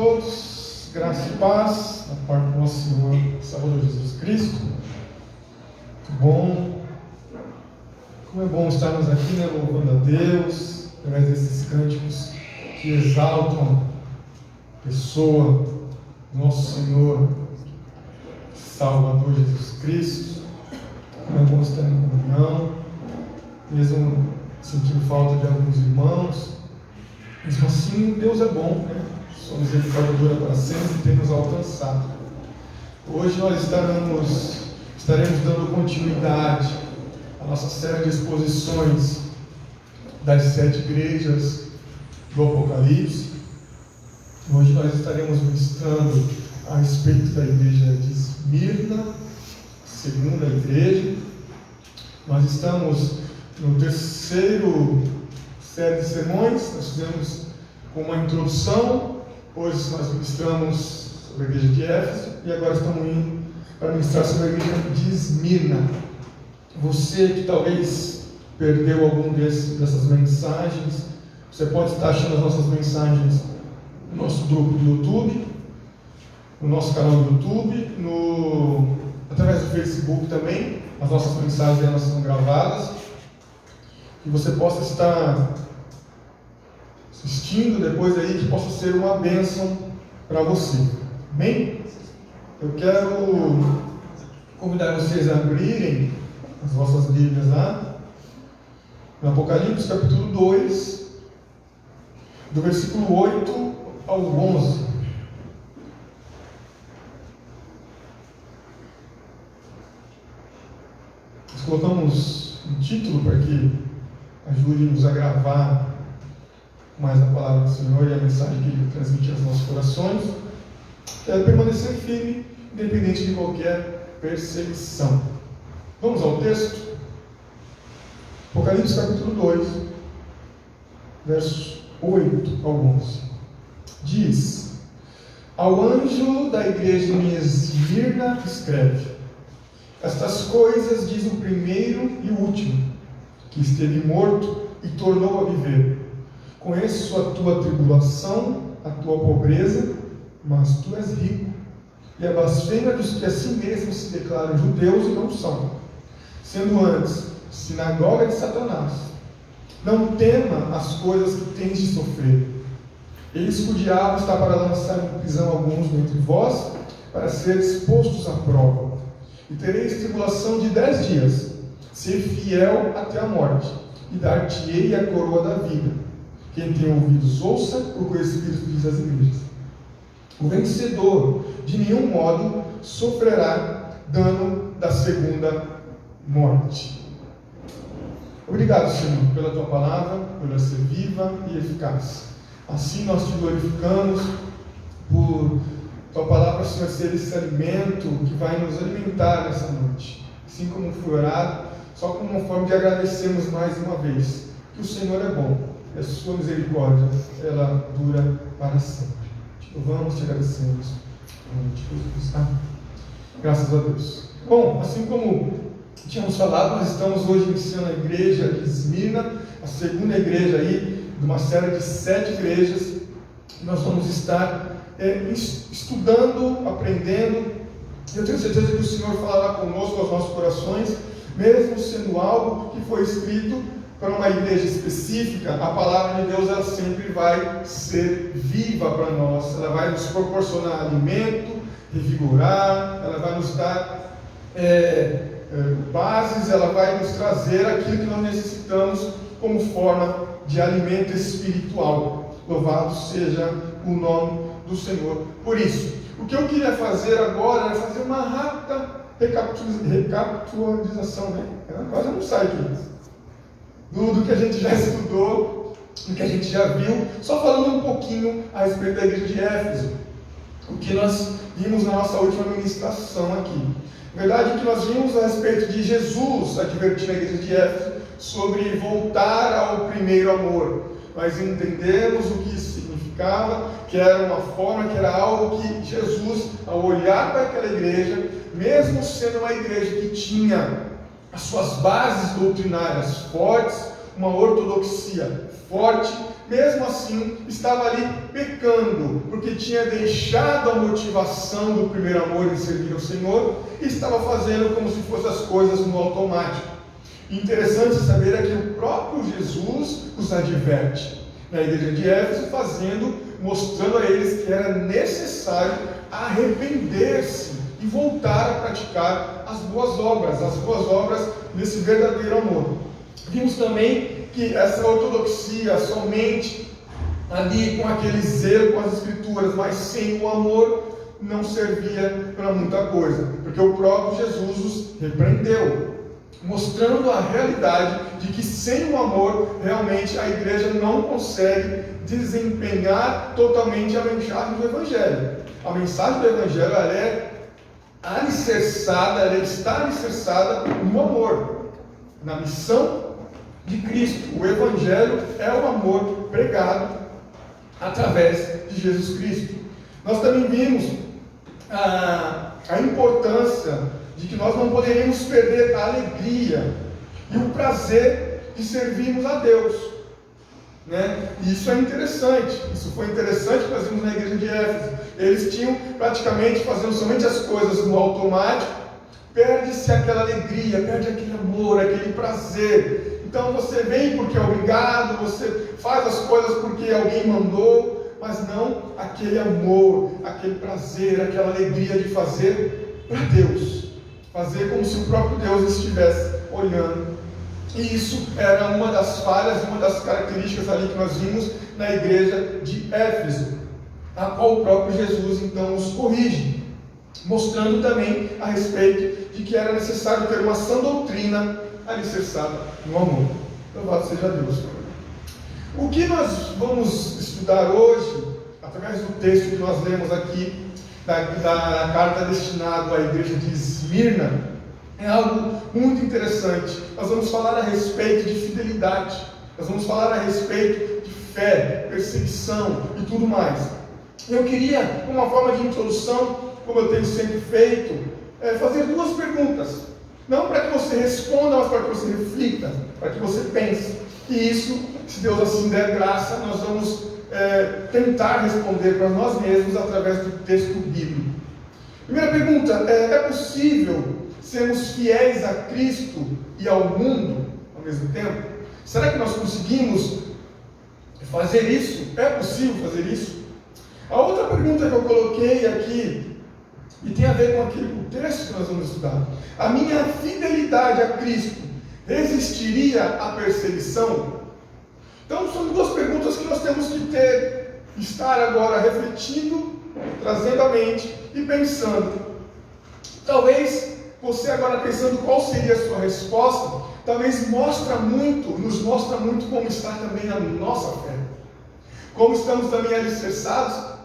todos, graça e paz da parte do nosso Senhor Salvador Jesus Cristo. Muito bom, como é bom estarmos aqui, louvando a Deus, através desses cânticos que exaltam a pessoa do nosso Senhor Salvador Jesus Cristo. Como é bom estar em comunhão, mesmo sentindo falta de alguns irmãos. Mesmo assim, Deus é bom, né? Sua misericórdia dura para sempre e tem nos alcançado. Hoje nós estaremos dando continuidade à nossa série de exposições das 7 igrejas do Apocalipse. Hoje nós estaremos ministrando a respeito da igreja de Esmirna, segunda igreja. Nós estamos no terceiro série de sermões. Nós fizemos com uma introdução. Hoje nós ministramos sobre a igreja de Éfeso e agora estamos indo para ministrar sobre a igreja de Esmirna. Você que talvez perdeu algum dessas mensagens, você pode estar achando as nossas mensagens no nosso grupo do YouTube, no nosso canal do YouTube, através do Facebook também. As nossas mensagens elas são gravadas. Que você possa estar assistindo depois aí, que possa ser uma bênção para você. Amém? Eu quero convidar vocês a abrirem as vossas Bíblias lá, no Apocalipse capítulo 2, do versículo 8 ao 11. Nós colocamos um título para que ajude-nos a gravar mais a palavra do Senhor e a mensagem que Ele transmite aos nossos corações. É permanecer firme, independente de qualquer perseguição. Vamos ao texto? Apocalipse capítulo 2, versos 8 ao 11. Diz: ao anjo da igreja em Esmirna escreve: estas coisas diz o primeiro e o último, que esteve morto e tornou a viver. Conheço a tua tribulação, a tua pobreza, mas tu és rico, e a blasfêmia dos que a si mesmos se declaram judeus e não são, sendo antes sinagoga de Satanás. Não tema as coisas que tens de sofrer. Eis que o diabo está para lançar em prisão alguns dentre vós, para seres postos à prova. E tereis tribulação de 10 dias. Ser fiel até a morte, e dar-te-ei a coroa da vida. Quem tem ouvidos, ouça o que o Espírito diz às igrejas. O vencedor, de nenhum modo, sofrerá dano da segunda morte. Obrigado, Senhor, pela tua palavra, por ela ser viva e eficaz. Assim nós te glorificamos por tua palavra, Senhor, ser esse alimento que vai nos alimentar nessa noite. Assim como foi orado, só como uma forma de agradecermos mais uma vez que o Senhor é bom e a sua misericórdia, ela dura para sempre. Te louvamos, te agradecemos. Em nome de Jesus. Amém. Graças a Deus. Bom, assim como tínhamos falado, nós estamos hoje iniciando a igreja de Esmirna, a segunda igreja aí, de uma série de 7 igrejas. Nós vamos estar estudando, aprendendo. Eu tenho certeza que o Senhor falará conosco, aos nossos corações, mesmo sendo algo que foi escrito para uma igreja específica. A palavra de Deus ela sempre vai ser viva para nós. Ela vai nos proporcionar alimento, revigorar, ela vai nos dar bases, ela vai nos trazer aquilo que nós necessitamos como forma de alimento espiritual. Louvado seja o nome do Senhor. Por isso, o que eu queria fazer agora era fazer uma rápida recapitulação, né? Quase não sai aqui. Do que a gente já estudou, do que a gente já viu, só falando um pouquinho a respeito da igreja de Éfeso, o que nós vimos na nossa última ministração aqui. Na verdade, o que nós vimos a respeito de Jesus advertindo a igreja de Éfeso sobre voltar ao primeiro amor. Nós entendemos o que isso significava, que era uma forma, que era algo que Jesus, ao olhar para aquela igreja, mesmo sendo uma igreja que tinha as suas bases doutrinárias fortes, uma ortodoxia forte, mesmo assim, estava ali pecando, porque tinha deixado a motivação do primeiro amor em servir ao Senhor e estava fazendo como se fossem as coisas no automático. Interessante saber é que o próprio Jesus os adverte na igreja de Éfeso, mostrando a eles que era necessário arrepender-se e voltar a praticar as boas obras desse verdadeiro amor. Vimos também que essa ortodoxia somente ali com aquele zelo com as Escrituras, mas sem o amor, não servia para muita coisa, porque o próprio Jesus os repreendeu, mostrando a realidade de que sem o amor, realmente a igreja não consegue desempenhar totalmente a mensagem do Evangelho. A mensagem do Evangelho ela está alicerçada no amor, na missão de Cristo. O Evangelho é o amor pregado através de Jesus Cristo. Nós também vimos a importância de que nós não poderíamos perder a alegria e o prazer de servirmos a Deus, né? E isso é interessante. Isso foi interessante que nós vimos na igreja de Éfeso. Eles tinham praticamente fazendo somente as coisas no automático, perde-se aquela alegria, perde aquele amor, aquele prazer. Então você vem porque é obrigado, você faz as coisas porque alguém mandou, mas não aquele amor, aquele prazer, aquela alegria de fazer para Deus, fazer como se o próprio Deus estivesse olhando. E isso era uma das falhas, uma das características ali que nós vimos na igreja de Éfeso, a qual o próprio Jesus então os corrige, mostrando também a respeito de que era necessário ter uma sã doutrina alicerçada no amor. Louvado seja Deus. O que nós vamos estudar hoje, através do texto que nós lemos aqui, da carta destinada à igreja de Esmirna, é algo muito interessante. Nós vamos falar a respeito de fidelidade, nós vamos falar a respeito de fé, perseguição e tudo mais. Eu queria, como uma forma de introdução, como eu tenho sempre feito, fazer duas perguntas. Não para que você responda, mas para que você reflita, para que você pense. E isso, se Deus assim der graça, nós vamos tentar responder para nós mesmos através do texto bíblico. Primeira pergunta, é possível sermos fiéis a Cristo e ao mundo ao mesmo tempo? Será que nós conseguimos fazer isso? É possível fazer isso? A outra pergunta que eu coloquei aqui, e tem a ver com o texto que nós vamos estudar: a minha fidelidade a Cristo resistiria à perseguição? Então são duas perguntas que nós temos que estar agora refletindo, trazendo à mente e pensando. Talvez você agora pensando qual seria a sua resposta, talvez nos mostra muito como está também a nossa fé, como estamos também alicerçados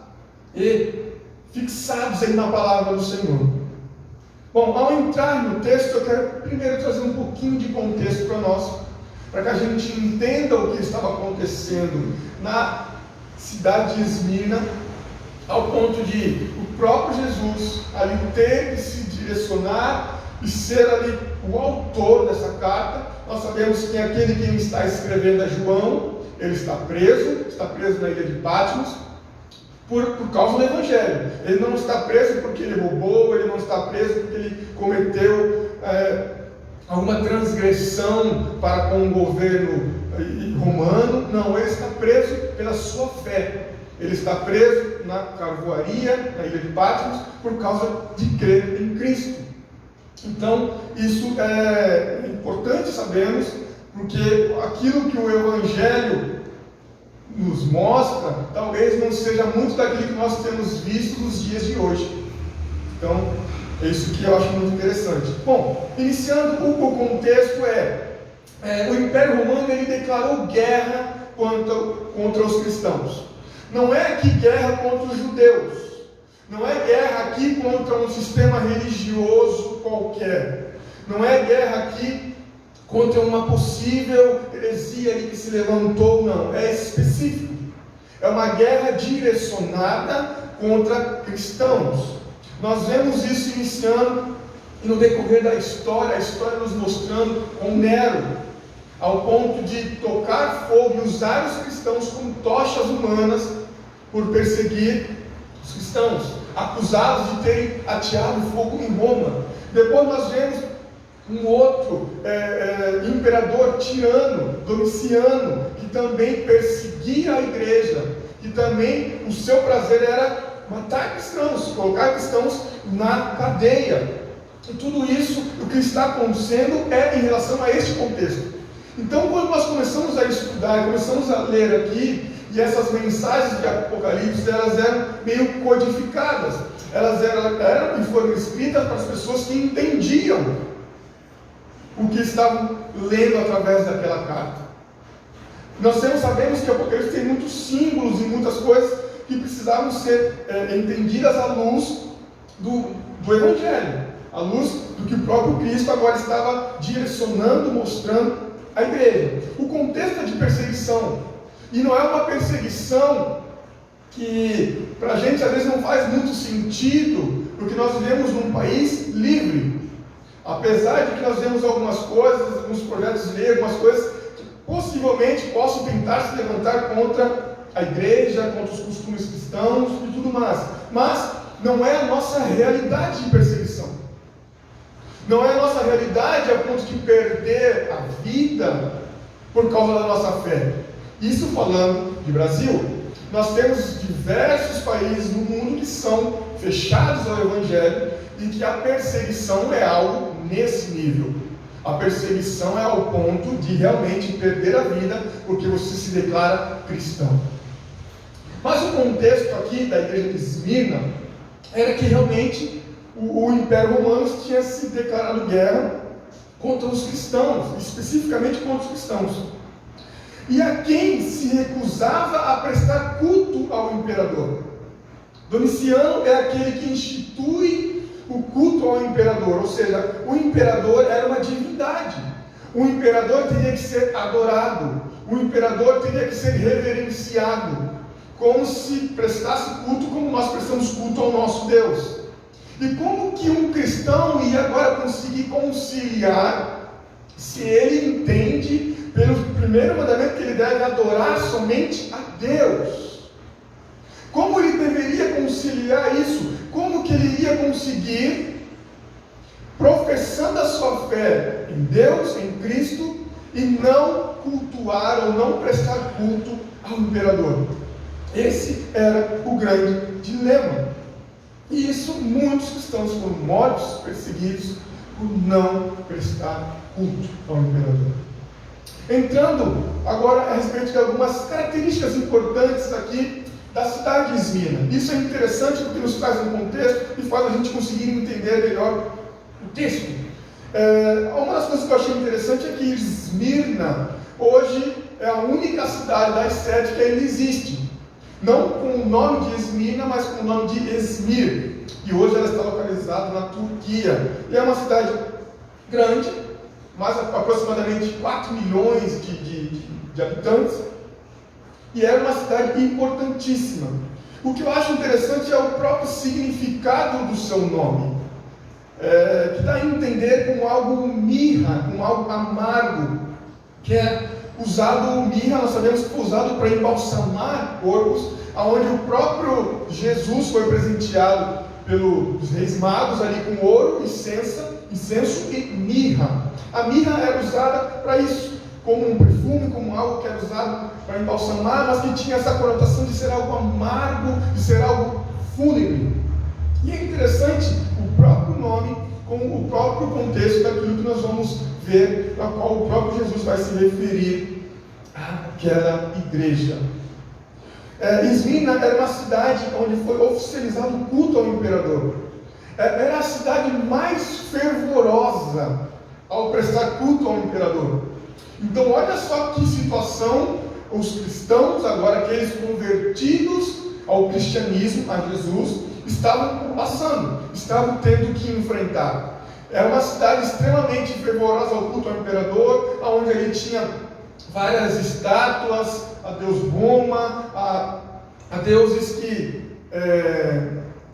e fixados aí na palavra do Senhor. Bom, ao entrar no texto, eu quero primeiro trazer um pouquinho de contexto para nós, para que a gente entenda o que estava acontecendo na cidade de Esmirna, ao ponto de o próprio Jesus ali ter que se direcionar e ser ali o autor dessa carta. Nós sabemos que aquele quem está escrevendo é João. Ele está preso na ilha de Patmos por causa do Evangelho. Ele não está preso porque ele roubou, ele não está preso porque ele cometeu alguma transgressão para com o governo romano. Não, ele está preso pela sua fé. Ele está preso na carvoaria, na ilha de Patmos, por causa de crer em Cristo. Então, isso é importante sabermos, porque aquilo que o Evangelho nos mostra, talvez não seja muito daquilo que nós temos visto nos dias de hoje. Então, é isso que eu acho muito interessante. Bom, iniciando o contexto o Império Romano ele declarou guerra contra os cristãos. Não é aqui guerra contra os judeus, não é guerra aqui contra um sistema religioso qualquer, não é guerra aqui contra uma possível heresia ali que se levantou, não, é específico, é uma guerra direcionada contra cristãos. Nós vemos isso iniciando no decorrer da história, a história nos mostrando com Nero. ao ponto de tocar fogo e usar os cristãos como tochas humanas por perseguir os cristãos, acusados de terem ateado fogo em Roma. Depois nós vemos um outro imperador tirano, Domiciano, que também perseguia a igreja, que também o seu prazer era matar cristãos, colocar cristãos na cadeia. E tudo isso, o que está acontecendo é em relação a este contexto. Então, quando nós começamos a estudar, começamos a ler aqui, e essas mensagens de Apocalipse, elas eram meio codificadas, elas eram e foram escritas para as pessoas que entendiam o que estavam lendo através daquela carta. Nós sabemos que o Apocalipse tem muitos símbolos e muitas coisas que precisavam ser entendidas à luz do Evangelho, à luz do que o próprio Cristo agora estava direcionando, mostrando à igreja. O contexto é de perseguição, e não é uma perseguição que para a gente às vezes não faz muito sentido, porque nós vivemos num país livre. Apesar de que nós vemos algumas coisas, alguns projetos de lei, algumas coisas que possivelmente possam tentar se levantar contra a igreja, contra os costumes cristãos e tudo mais. Mas não é a nossa realidade de perseguição. Não é a nossa realidade a ponto de perder a vida por causa da nossa fé. Isso falando de Brasil. Nós temos diversos países no mundo que são fechados ao Evangelho e que a perseguição é algo nesse nível. A perseguição é ao ponto de realmente perder a vida porque você se declara cristão. Mas o contexto aqui da igreja de Esmirna era que realmente o Império Romano tinha se declarado guerra contra os cristãos, especificamente contra os cristãos. E a quem se recusava a prestar culto ao imperador. Domiciano é aquele que institui o culto ao imperador, ou seja, o imperador era uma divindade. O imperador teria que ser adorado, o imperador teria que ser reverenciado, como se prestasse culto como nós prestamos culto ao nosso Deus. E como que um cristão ia agora conseguir conciliar, se ele entende pelo primeiro mandamento que ele deve adorar somente a Deus? Como ele deveria conciliar isso? Como que ele iria conseguir, professando a sua fé em Deus, em Cristo, e não cultuar ou não prestar culto ao imperador? Esse era o grande dilema. E isso muitos cristãos foram mortos, perseguidos, por não prestar culto ao imperador. Entrando agora a respeito de algumas características importantes aqui da cidade de Esmirna. Isso é interessante porque nos traz um contexto e faz a gente conseguir entender melhor o texto. Uma das coisas que eu achei interessante é que Esmirna hoje é a única cidade das 7 que ainda existe. Não com o nome de Esmirna, mas com o nome de Esmir. E hoje ela está localizada na Turquia. E é uma cidade grande, mais aproximadamente 4 milhões de habitantes. E era uma cidade importantíssima. O que eu acho interessante é o próprio significado do seu nome. Que dá a entender como algo mirra, como algo amargo, que é usado, mirra, nós sabemos que foi usado para embalsamar corpos, aonde o próprio Jesus foi presenteado pelos reis magos ali com ouro, incenso e mirra. A mirra era usada para isso, como um perfume, como algo que era usado para embalsamar, mas que tinha essa conotação de ser algo amargo, de ser algo fúnebre. E é interessante o próprio nome com o próprio contexto daquilo que nós vamos ver, a qual o próprio Jesus vai se referir àquela igreja. Esmirna era uma cidade onde foi oficializado o culto ao imperador. Era a cidade mais fervorosa ao prestar culto ao imperador. Então olha só que situação os cristãos, agora aqueles convertidos ao cristianismo, a Jesus, estavam passando, estavam tendo que enfrentar. Era uma cidade extremamente fervorosa ao culto ao imperador, onde ele tinha várias estátuas a Deus Roma, a deuses que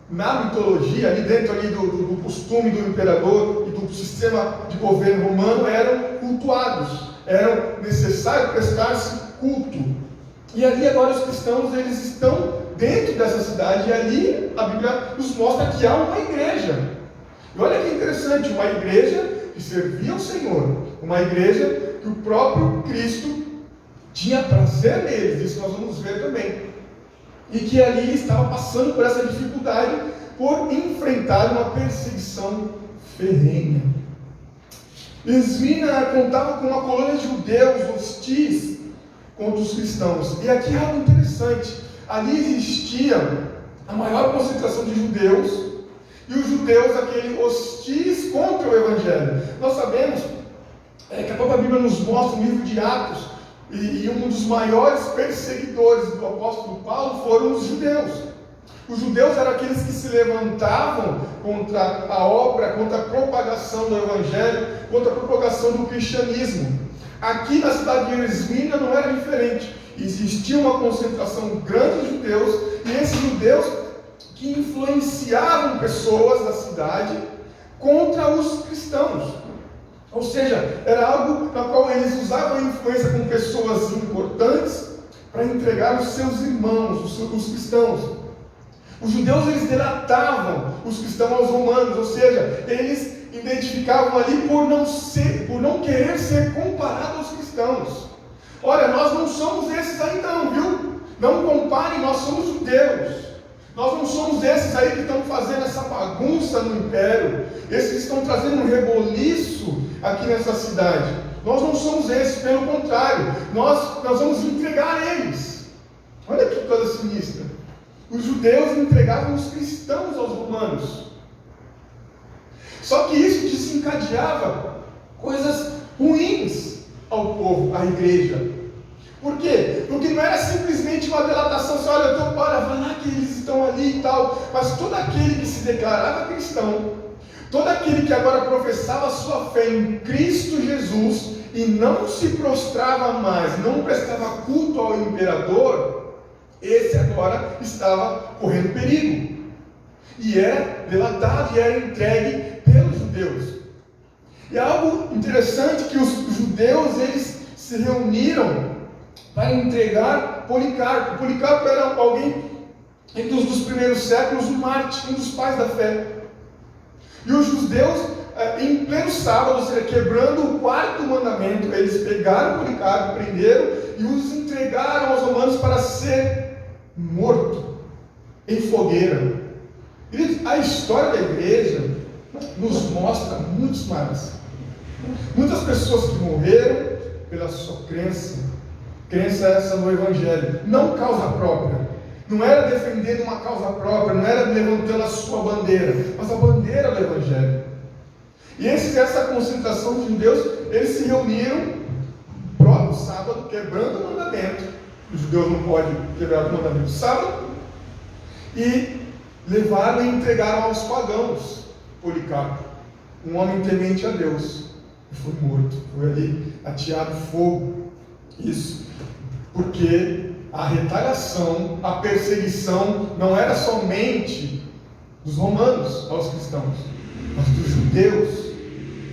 na mitologia, ali dentro ali do costume do imperador e do sistema de governo romano, eram cultuados. era necessário prestar-se culto. E ali agora os cristãos, eles estão dentro dessa cidade, e ali a Bíblia nos mostra que há uma igreja. E olha que interessante, uma igreja que servia ao Senhor, uma igreja que o próprio Cristo tinha prazer neles, isso nós vamos ver também. E que ali estava passando por essa dificuldade, por enfrentar uma perseguição ferrenha. Esmina contava com uma colônia de judeus hostis contra os cristãos. E aqui é algo interessante. Ali existia a maior concentração de judeus, e os judeus, aqueles hostis contra o Evangelho. Nós sabemos que a própria Bíblia nos mostra no livro de Atos, e um dos maiores perseguidores do apóstolo Paulo foram os judeus. Os judeus eram aqueles que se levantavam contra a obra, contra a propagação do Evangelho, contra a propagação do cristianismo. Aqui na cidade de Esmina não era diferente. Existia uma concentração grande de judeus, e esses judeus que influenciavam pessoas da cidade contra os cristãos. Ou seja, era algo na qual eles usavam a influência com pessoas importantes para entregar os seus irmãos, os cristãos. Os judeus, eles delatavam os cristãos aos romanos, ou seja, eles identificavam ali por não querer ser comparado aos cristãos. Olha, nós não somos esses aí não, viu? Não comparem, nós somos judeus. Nós não somos esses aí que estão fazendo essa bagunça no império, esses que estão trazendo um reboliço aqui nessa cidade. Nós não somos esses, pelo contrário, nós vamos entregar eles. Olha que coisa sinistra. Os judeus entregavam os cristãos aos romanos. Só que isso desencadeava coisas ruins ao povo, à igreja. Por quê? Porque não era simplesmente uma delatação, assim, olha, vai lá que eles estão ali e tal. Mas todo aquele que se declarava cristão, todo aquele que agora professava a sua fé em Cristo Jesus e não se prostrava mais, não prestava culto ao imperador, esse agora estava correndo perigo. E era delatado e era entregue pelos judeus. E algo interessante que os judeus, eles se reuniram para entregar Policarpo. Policarpo era alguém entre os dos primeiros séculos, um mártir, um dos pais da fé. E os judeus, em pleno sábado, ou seja, quebrando o quarto mandamento, eles pegaram Policarpo, prenderam e os entregaram aos romanos para ser morto em fogueira. E a história da igreja nos mostra muitos males. Muitas pessoas que morreram pela sua crença essa no Evangelho, não causa própria, não era defendendo uma causa própria, não era levantando a sua bandeira, mas a bandeira do Evangelho. E essa concentração de judeus, eles se reuniram no próprio sábado, quebrando o mandamento. Os judeus não podem quebrar o mandamento do sábado, e levaram e entregaram aos pagãos Policarpo, um homem temente a Deus, e foi morto, foi ali ateado fogo. Isso porque a retaliação, a perseguição não era somente dos romanos aos cristãos, mas dos judeus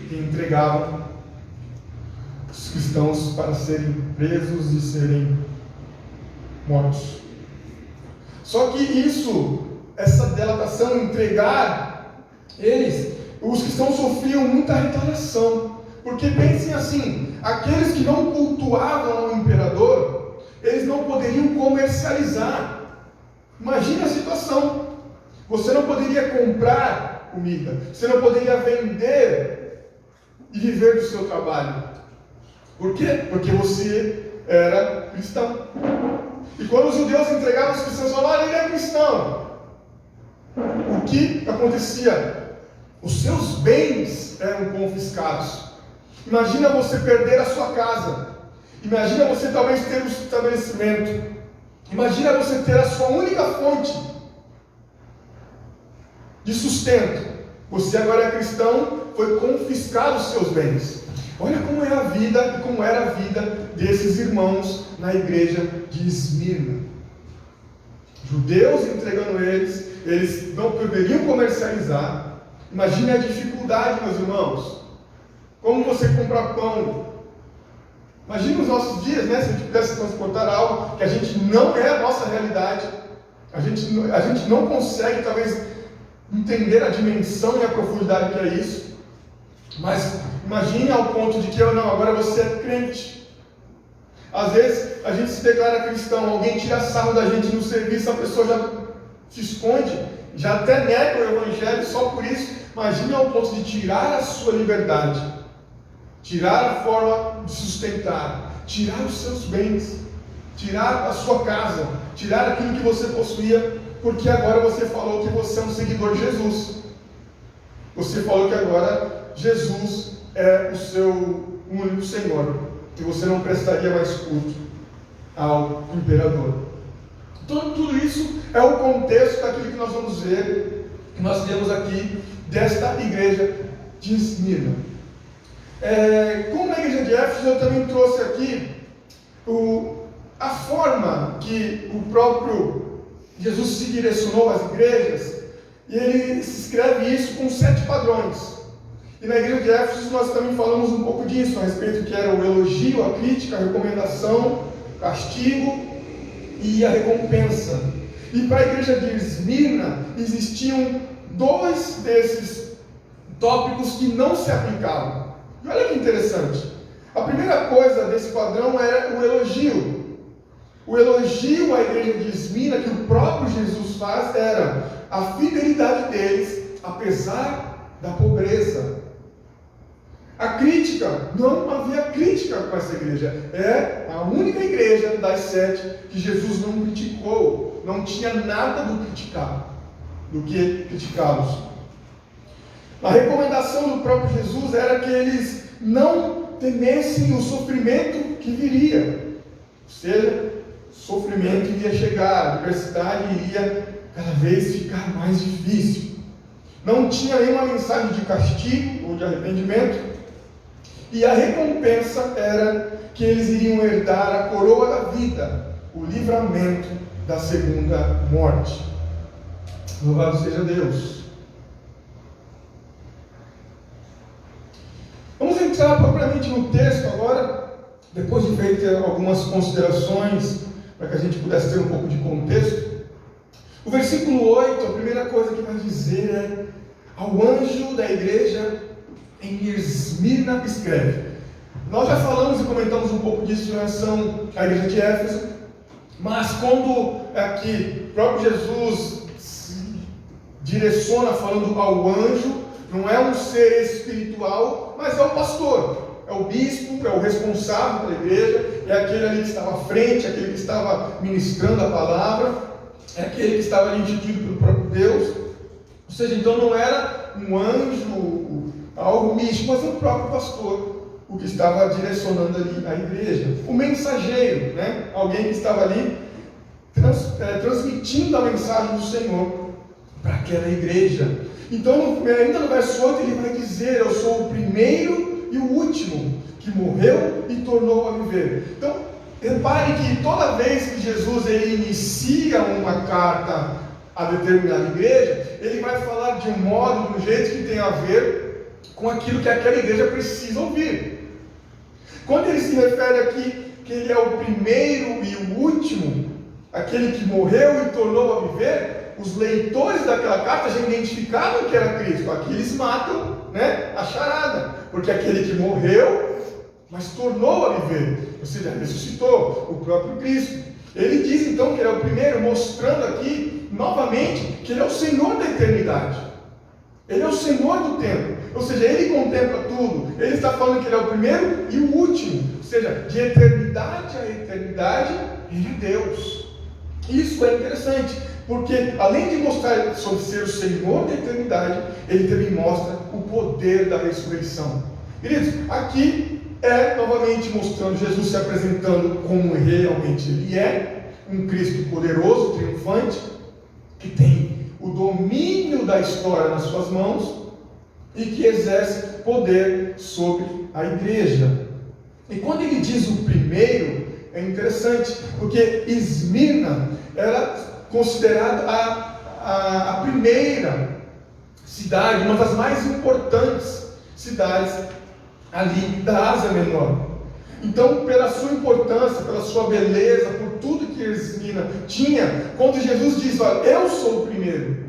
que entregavam os cristãos para serem presos e serem mortos. Só que essa delatação, entregar eles, os cristãos sofriam muita retaliação. Porque pensem assim, aqueles que não cultuavam o imperador, eles não poderiam comercializar. Imagine a situação. Você não poderia comprar comida, você não poderia vender e viver do seu trabalho. Por quê? Porque você era cristão. E quando os judeus entregavam os cristãos, falavam, olha, ele é cristão. O que acontecia? Os seus bens eram confiscados. Imagina você perder a sua casa. Imagina você talvez ter um estabelecimento. Imagina você ter a sua única fonte de sustento. Você agora é cristão, foi confiscado os seus bens. Olha como é a vida e como era a vida desses irmãos na igreja de Esmirna. Judeus entregando eles não poderiam comercializar. Imagine a dificuldade, meus irmãos. Como você compra pão? Imagina os nossos dias, né? Se a gente pudesse transportar algo que a gente não é a nossa realidade, a gente não consegue, talvez, entender a dimensão e a profundidade que é isso. Mas imagine ao ponto de que agora você é crente. Às vezes a gente se declara cristão, alguém tira sarro da gente no serviço, a pessoa já se esconde, já até nega o evangelho só por isso. Imagine ao ponto de tirar a sua liberdade, tirar a forma de sustentar, tirar os seus bens, tirar a sua casa, tirar aquilo que você possuía, porque agora você falou que você é um seguidor de Jesus. Você falou que agora Jesus é o seu único Senhor, que você não prestaria mais culto ao imperador. Então, tudo isso é o contexto daquilo que nós vamos ver, que nós temos aqui, desta igreja de Esmirna. Como na igreja de Éfeso, eu também trouxe aqui a forma que o próprio Jesus se direcionou às igrejas, e ele se escreve isso com 7 padrões. E na igreja de Éfeso nós também falamos um pouco disso, a respeito do que era o elogio, a crítica, a recomendação, o castigo e a recompensa. E para a igreja de Esmirna existiam 2 desses tópicos que não se aplicavam. E olha que interessante. A primeira coisa desse padrão era o elogio. O elogio à igreja de Esmirna, que o próprio Jesus faz, era a fidelidade deles, apesar da pobreza. A crítica, não havia crítica com essa igreja. É a única igreja das 7 que Jesus não criticou. Não tinha nada do que criticá-los. A recomendação do próprio Jesus era que eles não temessem o sofrimento que viria. Ou seja, o sofrimento iria chegar, a adversidade iria cada vez ficar mais difícil. Não tinha nenhuma mensagem de castigo ou de arrependimento. E a recompensa era que eles iriam herdar a coroa da vida, o livramento da segunda morte. Louvado seja Deus. Vamos entrar propriamente no texto agora, depois de feito algumas considerações, para que a gente pudesse ter um pouco de contexto. O versículo 8, a primeira coisa que vai dizer é: ao anjo da igreja em Esmirna escreve. Nós já falamos e comentamos um pouco disso em relação à igreja de Éfeso, mas quando aqui o próprio Jesus se direciona falando ao anjo, não é um ser espiritual, mas é o pastor, é o bispo, é o responsável pela igreja, é aquele ali que estava à frente, aquele que estava ministrando a palavra, é aquele que estava ali instituído pelo próprio Deus. Ou seja, então não era um anjo, algo místico, mas o próprio pastor, o que estava direcionando ali a igreja. O mensageiro, né? Alguém que estava ali transmitindo a mensagem do Senhor para aquela igreja. Então, ainda no verso 8, ele vai dizer: eu sou o primeiro e o último que morreu e tornou a viver. Então, repare que toda vez que Jesus ele inicia uma carta a determinada igreja, ele vai falar de um modo, de um jeito que tem a ver com aquilo que aquela igreja precisa ouvir. Quando ele se refere aqui que ele é o primeiro e o último, aquele que morreu e tornou a viver, os leitores daquela carta já identificaram que era Cristo. Aqui eles matam, né, a charada, porque aquele que morreu, mas tornou a viver, ou seja, ressuscitou, o próprio Cristo. Ele diz então que ele é o primeiro, mostrando aqui novamente que ele é o Senhor da eternidade. Ele é o Senhor do tempo, ou seja, ele contempla tudo. Ele está falando que ele é o primeiro e o último, ou seja, de eternidade a eternidade, ele é Deus. Isso é interessante, porque além de mostrar sobre ser o Senhor da eternidade, ele também mostra o poder da ressurreição. Queridos, aqui é novamente mostrando Jesus se apresentando como realmente ele é, um Cristo poderoso, triunfante, que tem o domínio da história nas suas mãos e que exerce poder sobre a igreja. E quando ele diz o primeiro, é interessante, porque Esmirna era considerada a primeira cidade, uma das mais importantes cidades ali da Ásia Menor. Então, pela sua importância, pela sua beleza, por tudo que Esmina tinha, quando Jesus diz, olha, eu sou o primeiro,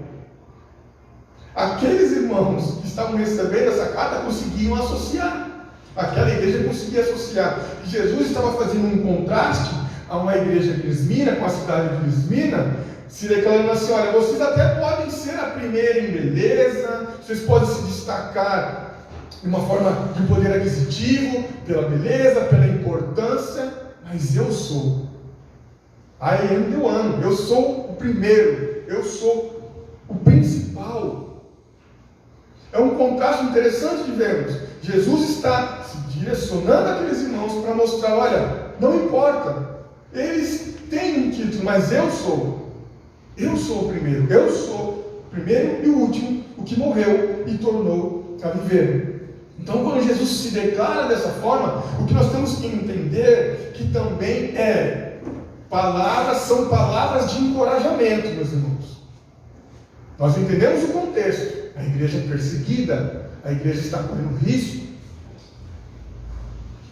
aqueles irmãos que estavam recebendo essa carta conseguiam associar. Aquela igreja conseguia associar. E Jesus estava fazendo um contraste a uma igreja de Esmina, com a cidade de Esmina, se declarando assim, olha, vocês até podem ser a primeira em beleza, vocês podem se destacar de uma forma de poder aquisitivo, pela beleza, pela importância, mas eu sou. I am the one. Eu sou o primeiro. Eu sou o principal. É um contraste interessante de vermos. Jesus está se direcionando àqueles irmãos para mostrar, olha, não importa. Eles têm um título, mas eu sou. Eu sou o primeiro. Eu sou o primeiro e o último, o que morreu e tornou a viver. Então, quando Jesus se declara dessa forma, o que nós temos que entender que também são palavras de encorajamento, meus irmãos. Nós entendemos o contexto. A igreja é perseguida, a igreja está correndo risco.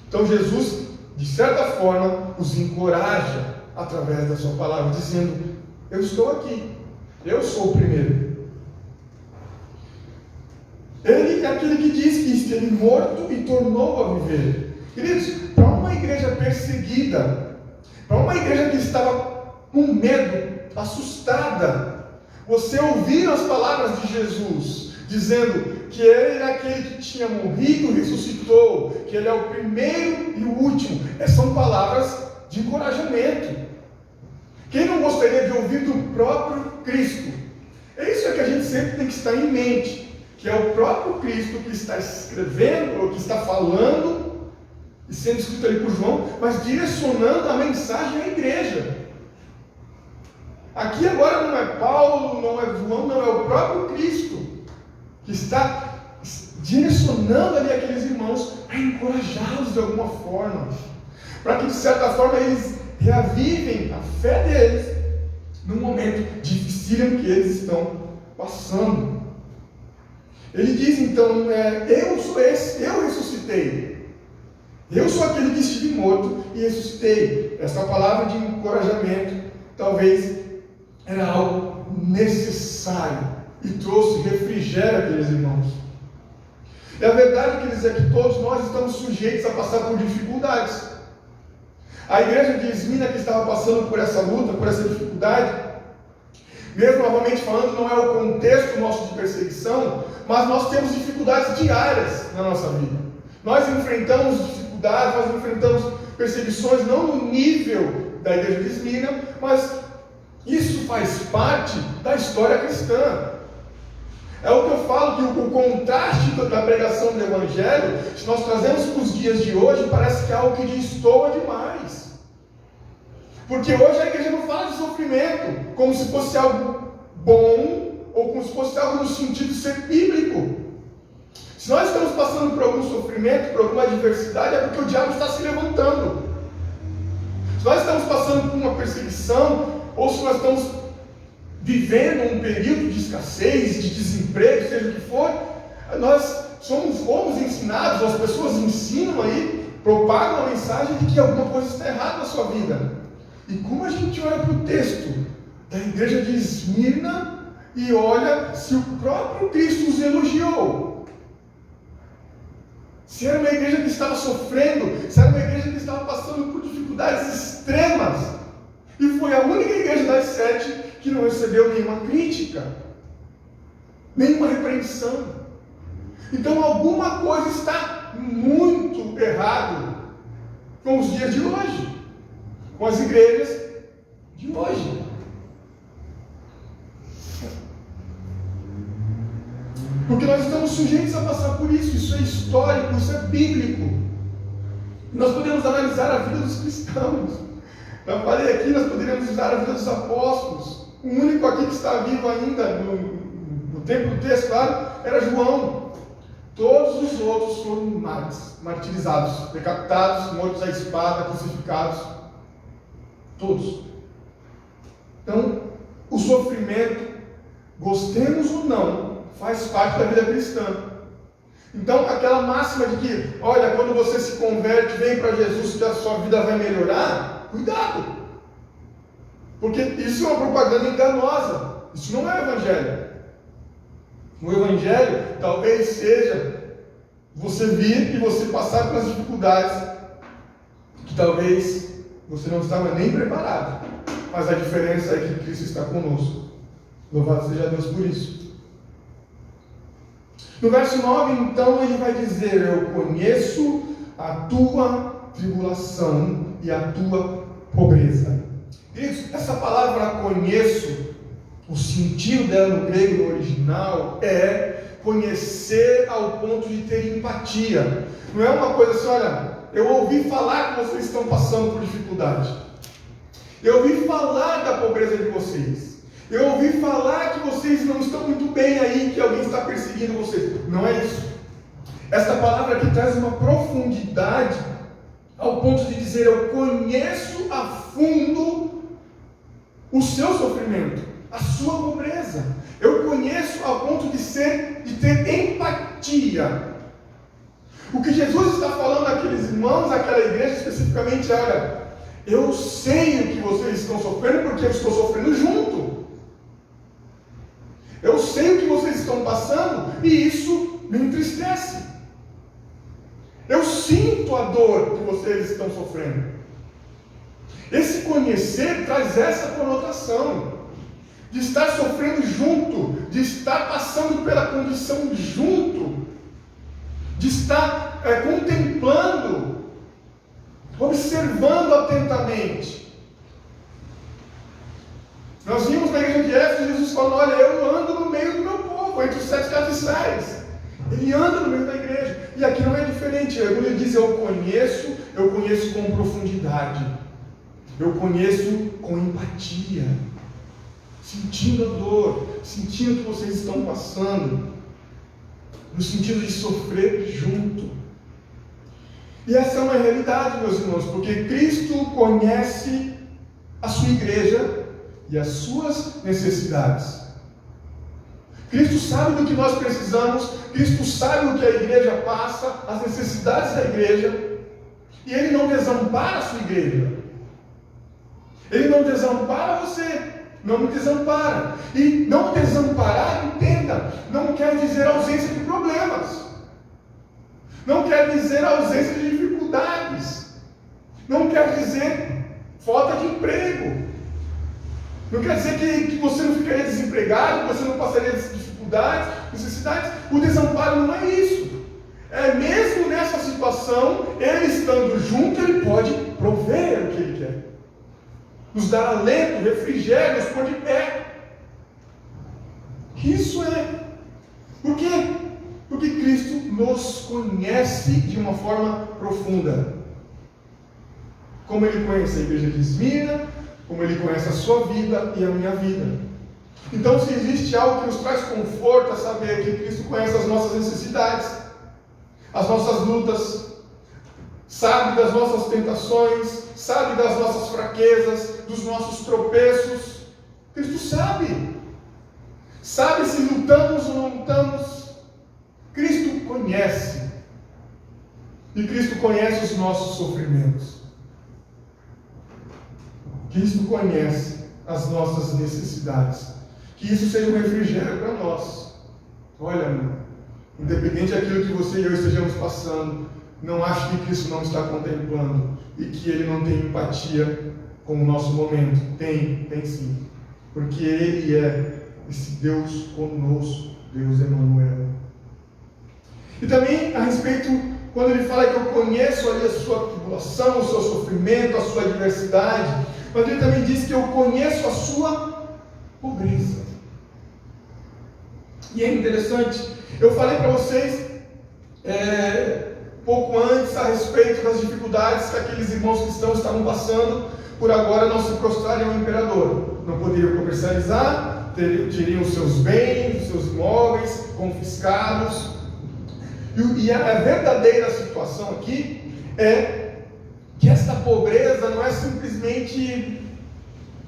Então, Jesus, de certa forma, os encoraja através da sua palavra, dizendo, eu estou aqui, eu sou o primeiro. Ele é aquele que diz que esteve morto e tornou a viver. Queridos, para uma igreja perseguida, para uma igreja que estava com medo, assustada, você ouvir as palavras de Jesus, dizendo que Ele é aquele que tinha morrido e ressuscitou, que Ele é o primeiro e o último, são palavras de encorajamento. Quem não gostaria de ouvir do próprio Cristo? É isso que a gente sempre tem que estar em mente. Que é o próprio Cristo que está escrevendo, ou que está falando, e sendo escrito ali por João, mas direcionando a mensagem à igreja. Aqui agora não é Paulo, não é João, não, é o próprio Cristo, que está direcionando ali aqueles irmãos para encorajá-los de alguma forma, para que de certa forma eles reavivem a fé deles, num momento difícil que eles estão passando. Ele diz então, eu sou esse, eu ressuscitei. Eu sou aquele que estive morto e ressuscitei. Essa palavra de encorajamento talvez era algo necessário e trouxe refrigério àqueles irmãos. E a verdade, quer dizer, é que todos nós estamos sujeitos a passar por dificuldades. A igreja de Esmina que estava passando por essa luta, por essa dificuldade, mesmo novamente falando, não é o contexto nosso de perseguição, mas nós temos dificuldades diárias na nossa vida. Nós enfrentamos dificuldades, nós enfrentamos perseguições, não no nível da igreja de Esmina, mas isso faz parte da história cristã. É o que eu falo, que o contraste da pregação do Evangelho, se nós trazemos para os dias de hoje, parece que é algo que destoa demais. Porque hoje a igreja não fala de sofrimento como se fosse algo bom, ou como se fosse algo no sentido de ser bíblico. Se nós estamos passando por algum sofrimento, por alguma adversidade, é porque o diabo está se levantando. Se nós estamos passando por uma perseguição, ou se nós estamos vivendo um período de escassez, de desemprego, seja o que for, nós fomos ensinados, as pessoas ensinam aí, propagam a mensagem de que alguma coisa está errada na sua vida. E como a gente olha para o texto da igreja de Esmirna e olha se o próprio Cristo os elogiou. Se era uma igreja que estava sofrendo, se era uma igreja que estava passando por dificuldades extremas, e foi a única igreja das 7 que não recebeu nenhuma crítica, nenhuma repreensão. Então alguma coisa está muito errado com os dias de hoje, com as igrejas de hoje. Porque nós estamos sujeitos a passar por isso. Isso é histórico, isso é bíblico. Nós podemos analisar a vida dos cristãos. Eu falei aqui, nós poderíamos usar a vida dos apóstolos. O único aqui que está vivo ainda no tempo do texto, claro, era João. Todos os outros foram martirizados, decapitados, mortos à espada, crucificados. Todos. Então, o sofrimento, gostemos ou não, faz parte da vida cristã. Então, aquela máxima de que, olha, quando você se converte, vem para Jesus, que a sua vida vai melhorar, cuidado. Porque isso é uma propaganda enganosa. Isso não é o Evangelho. O Evangelho talvez seja você vir e você passar pelas dificuldades que talvez você não estava nem preparado. Mas a diferença é que Cristo está conosco. Louvado seja Deus por isso. No verso 9, então, ele vai dizer: eu conheço a tua tribulação e a tua pobreza. Queridos, essa palavra conheço, o sentido dela no grego, no original, é conhecer ao ponto de ter empatia. Não é uma coisa assim, olha, eu ouvi falar que vocês estão passando por dificuldade. Eu ouvi falar da pobreza de vocês. Eu ouvi falar que vocês não estão muito bem aí, que alguém está perseguindo vocês. Não é isso. Esta palavra aqui traz uma profundidade ao ponto de dizer: eu conheço a fundo o seu sofrimento, a sua pobreza. Eu conheço ao ponto de ter empatia. O que Jesus está falando àqueles irmãos, àquela igreja especificamente, é: olha, eu sei o que vocês estão sofrendo porque eu estou sofrendo junto. Eu sei o que vocês estão passando e isso me entristece. Eu sinto a dor que vocês estão sofrendo. Esse conhecer traz essa conotação de estar sofrendo junto, de estar passando pela condição junto, de estar contemplando, observando atentamente. Nós vimos na igreja de Éfeso Jesus falando: olha, eu ando no meio do meu povo, entre os 7 castiçais. Ele anda no meio da igreja. E aqui não é diferente. Quando ele diz eu conheço com profundidade. Eu conheço com empatia. Sentindo a dor, sentindo o que vocês estão passando. No sentido de sofrer junto. E essa é uma realidade, meus irmãos, porque Cristo conhece a sua igreja e as suas necessidades. Cristo sabe do que nós precisamos, Cristo sabe o que a igreja passa, as necessidades da igreja, e Ele não desampara a sua igreja. Ele não desampara você, não me desampara. E não desamparar, entenda, não quer dizer ausência de problemas, não quer dizer ausência de dificuldades, não quer dizer falta de emprego. Não quer dizer que você não ficaria desempregado, que você não passaria dificuldades, necessidades. O desamparo não é isso. É mesmo nessa situação, Ele estando junto, Ele pode prover o que Ele quer. Nos dar alento, refrigério, nos pôr de pé. Isso é. Por quê? Porque Cristo nos conhece de uma forma profunda. Como Ele conhece a igreja de Esmirna, como Ele conhece a sua vida e a minha vida. Então, se existe algo que nos traz conforto, é saber que Cristo conhece as nossas necessidades, as nossas lutas, sabe das nossas tentações, sabe das nossas fraquezas, dos nossos tropeços. Cristo sabe. Sabe se lutamos ou não lutamos. Cristo conhece. E Cristo conhece os nossos sofrimentos. Cristo conhece as nossas necessidades. Que isso seja um refrigério para nós. Olha, meu, independente daquilo que você e eu estejamos passando, não acho que Cristo não está contemplando e que Ele não tem empatia com o nosso momento. Tem sim. Porque Ele é esse Deus conosco, Deus Emanuel. E também a respeito, quando Ele fala que eu conheço ali a sua tribulação, o seu sofrimento, a sua adversidade, mas Ele também diz que eu conheço a sua pobreza. E é interessante, eu falei para vocês pouco antes a respeito das dificuldades que aqueles irmãos cristãos estavam passando por agora não se prostrarem ao imperador. Não poderiam comercializar, teriam seus bens, seus imóveis confiscados. E a verdadeira situação aqui é que esta pobreza não é simplesmente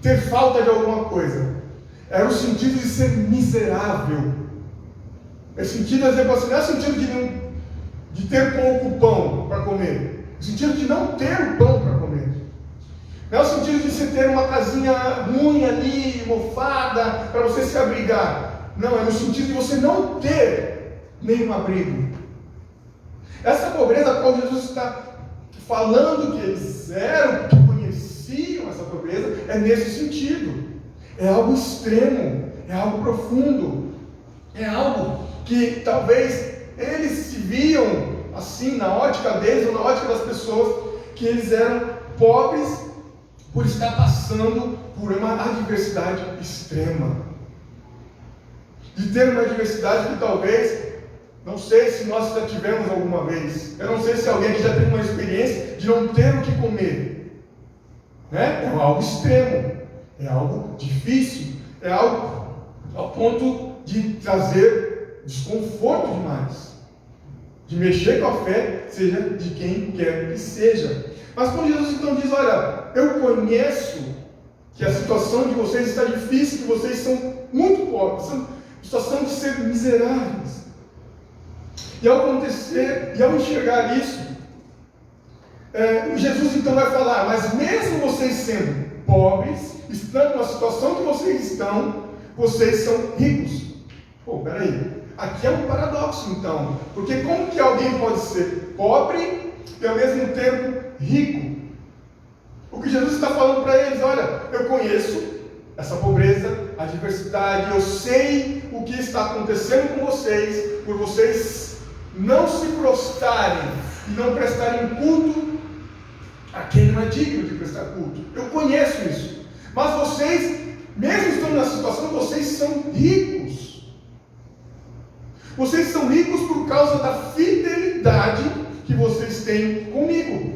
ter falta de alguma coisa. É o sentido de ser miserável. É sentido, exemplo assim, não é o sentido de de ter pouco pão para comer. O sentido de não ter o pão para comer. Não é o sentido de você ter uma casinha ruim ali, mofada, para você se abrigar. Não, é no sentido de você não ter nenhum abrigo. Essa pobreza a qual Jesus está falando que eles eram, que conheciam essa pobreza, é nesse sentido. É algo extremo, é algo profundo, é algo que talvez eles se viam assim na ótica deles ou na ótica das pessoas, que eles eram pobres por estar passando por uma adversidade extrema. De ter uma adversidade que talvez, não sei se nós já tivemos alguma vez, eu não sei se alguém aqui já teve uma experiência de não ter o que comer, né? É algo extremo, é algo difícil, é algo ao ponto de trazer desconforto demais, de mexer com a fé, seja de quem quer que seja. Mas quando Jesus então diz, olha, eu conheço que a situação de vocês está difícil, que vocês são muito pobres, são situação de ser miseráveis. E ao acontecer, e ao enxergar isso, Jesus então vai falar, mas mesmo vocês sendo pobres, estando na situação que vocês estão, vocês são ricos. Pô, peraí, aqui é um paradoxo então, porque como que alguém pode ser pobre e ao mesmo tempo rico? O que Jesus está falando para eles, olha, eu conheço essa pobreza, a adversidade, eu sei o que está acontecendo com vocês, por vocês não se prostrarem e não prestarem culto a quem não é digno de prestar culto. Eu conheço isso. Mas vocês, mesmo estando nessa situação, vocês são ricos. Vocês são ricos por causa da fidelidade que vocês têm comigo.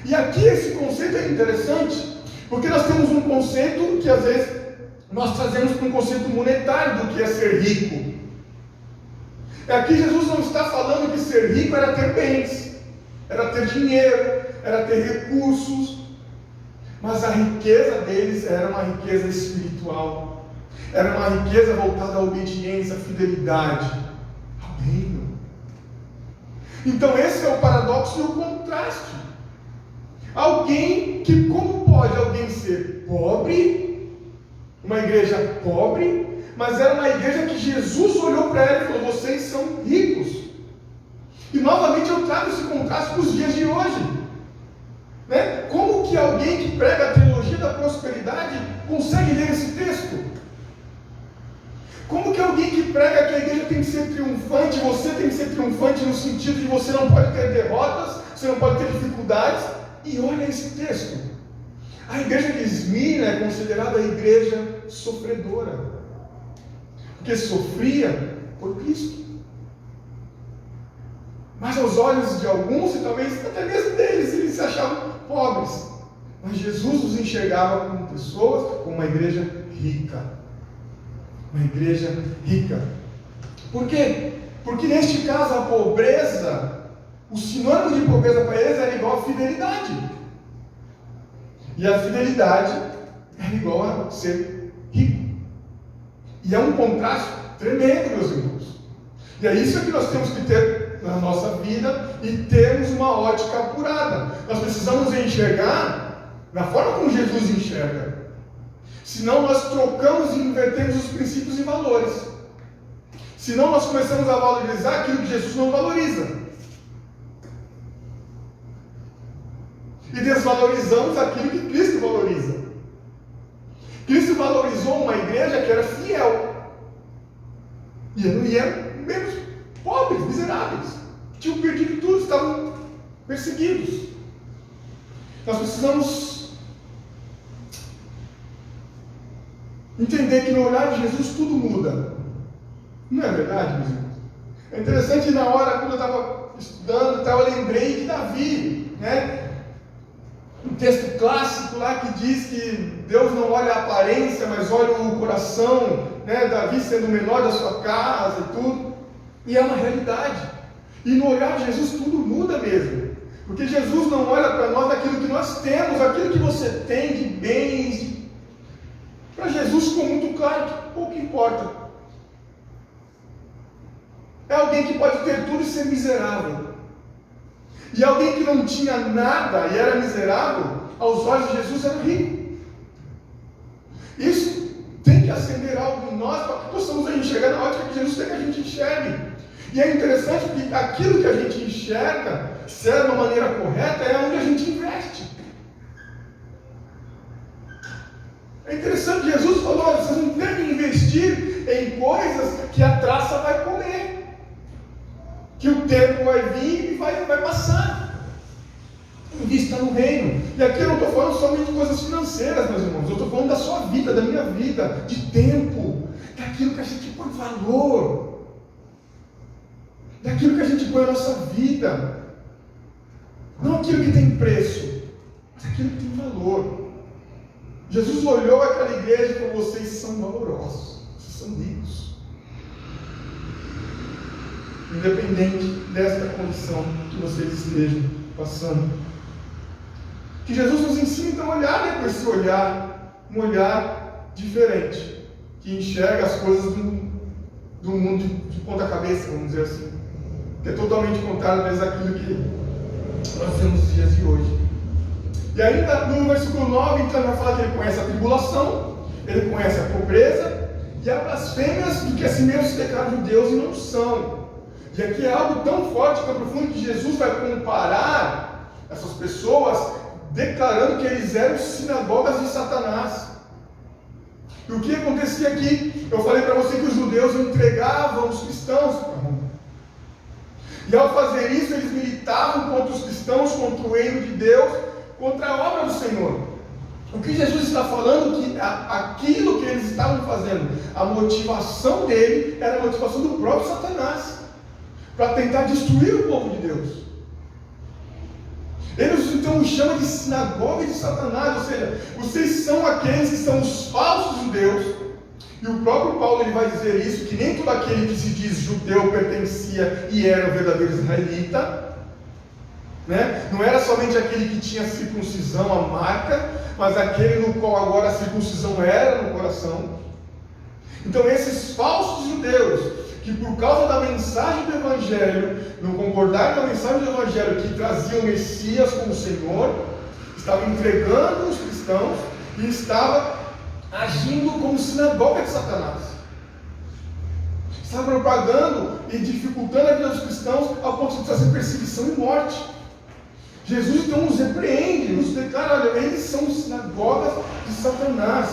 E aqui esse conceito é interessante, porque nós temos um conceito que às vezes nós trazemos para um conceito monetário do que é ser rico. Aqui Jesus não está falando que ser rico era ter bens, era ter dinheiro, era ter recursos, mas a riqueza deles era uma riqueza espiritual, era uma riqueza voltada à obediência, à fidelidade, ao reino. Então esse é o paradoxo e o contraste. Alguém que, como pode alguém ser pobre, uma igreja pobre, mas era uma igreja que Jesus olhou para ela e falou, vocês são ricos. E novamente eu trago esse contraste para os dias de hoje, né? Como que alguém que prega a teologia da prosperidade consegue ler esse texto? Como que alguém que prega que a igreja tem que ser triunfante, você tem que ser triunfante no sentido de você não pode ter derrotas, você não pode ter dificuldades, e olha esse texto. A igreja de Esmirna é considerada a igreja sofredora, porque sofria por Cristo. Mas aos olhos de alguns, e talvez até mesmo deles, eles se achavam pobres. Mas Jesus os enxergava como pessoas, como uma igreja rica. Uma igreja rica. Por quê? Porque neste caso a pobreza, o sinônimo de pobreza para eles era igual a fidelidade. E a fidelidade era igual a ser rico. E é um contraste tremendo, meus irmãos. E é isso que nós temos que ter na nossa vida e termos uma ótica apurada. Nós precisamos enxergar da forma como Jesus enxerga. Senão nós trocamos e invertemos os princípios e valores. Senão nós começamos a valorizar aquilo que Jesus não valoriza. E desvalorizamos aquilo que Cristo valoriza. Cristo valorizou uma igreja que era fiel. E eram menos pobres, miseráveis. Tinham perdido tudo, estavam perseguidos. Nós precisamos entender que no olhar de Jesus tudo muda. Não é verdade, meus irmãos? É interessante, na hora, quando eu estava estudando, eu lembrei de Davi, né? Um texto clássico lá que diz que Deus não olha a aparência, mas olha o coração, né? Davi sendo o menor da sua casa e tudo. E é uma realidade. E no olhar de Jesus tudo muda mesmo. Porque Jesus não olha para nós aquilo que nós temos, aquilo que você tem de bens. Para Jesus ficou muito claro que pouco importa. É o alguém que pode ter tudo e ser miserável. E alguém que não tinha nada e era miserável, aos olhos de Jesus era rico. Isso tem que acender algo em nós, para que possamos enxergar na ótica que Jesus quer que a gente enxergue. E é interessante porque aquilo que a gente enxerga, se é de uma maneira correta, é onde a gente investe. É interessante, Jesus falou: olha, vocês não têm que investir em coisas que a traça vai comer, que o tempo vai vir e vai passar. Invista no reino. E aqui eu não estou falando somente de coisas financeiras, meus irmãos. Eu estou falando da sua vida, da minha vida, de tempo, daquilo que a gente põe valor, daquilo que a gente põe na nossa vida. Não aquilo que tem preço, mas aquilo que tem valor. Jesus olhou aquela igreja e falou: vocês são valorosos, vocês são ricos. Independente desta condição que vocês estejam passando. Que Jesus nos ensine então a olhar com esse olhar, um olhar diferente, que enxerga as coisas do mundo de ponta cabeça, vamos dizer assim, que é totalmente contrário às vezes àquilo que nós vemos nos dias de hoje. E ainda no versículo 9, então, ele vai falar que ele conhece a tribulação, ele conhece a pobreza e as blasfêmias do que assim mesmo se declaram judeus e não são. E aqui é algo tão forte, tão profundo, que Jesus vai comparar essas pessoas declarando que eles eram sinagogas de Satanás. E o que acontecia aqui? Eu falei para você que os judeus entregavam os cristãos para Roma. E ao fazer isso, eles militavam contra os cristãos, contra o reino de Deus, contra a obra do Senhor. O que Jesus está falando é que aquilo que eles estavam fazendo, a motivação dele era a motivação do próprio Satanás, para tentar destruir o povo de Deus. Eles então o chamam de sinagoga de Satanás, ou seja, vocês são aqueles que são os falsos judeus. E o próprio Paulo ele vai dizer isso, que nem todo aquele que se diz judeu pertencia e era o verdadeiro israelita, né? Não era somente aquele que tinha circuncisão, a marca, mas aquele no qual agora a circuncisão era no coração. Então esses falsos judeus, que por causa da mensagem do Evangelho, não concordaram com a mensagem do Evangelho que trazia o Messias como Senhor, estavam entregando os cristãos e estavam agindo como sinagoga de Satanás. Estavam propagando e dificultando a vida dos cristãos ao ponto de trazer perseguição e morte. Jesus então nos repreende, nos declara: olha, eles são sinagogas de Satanás.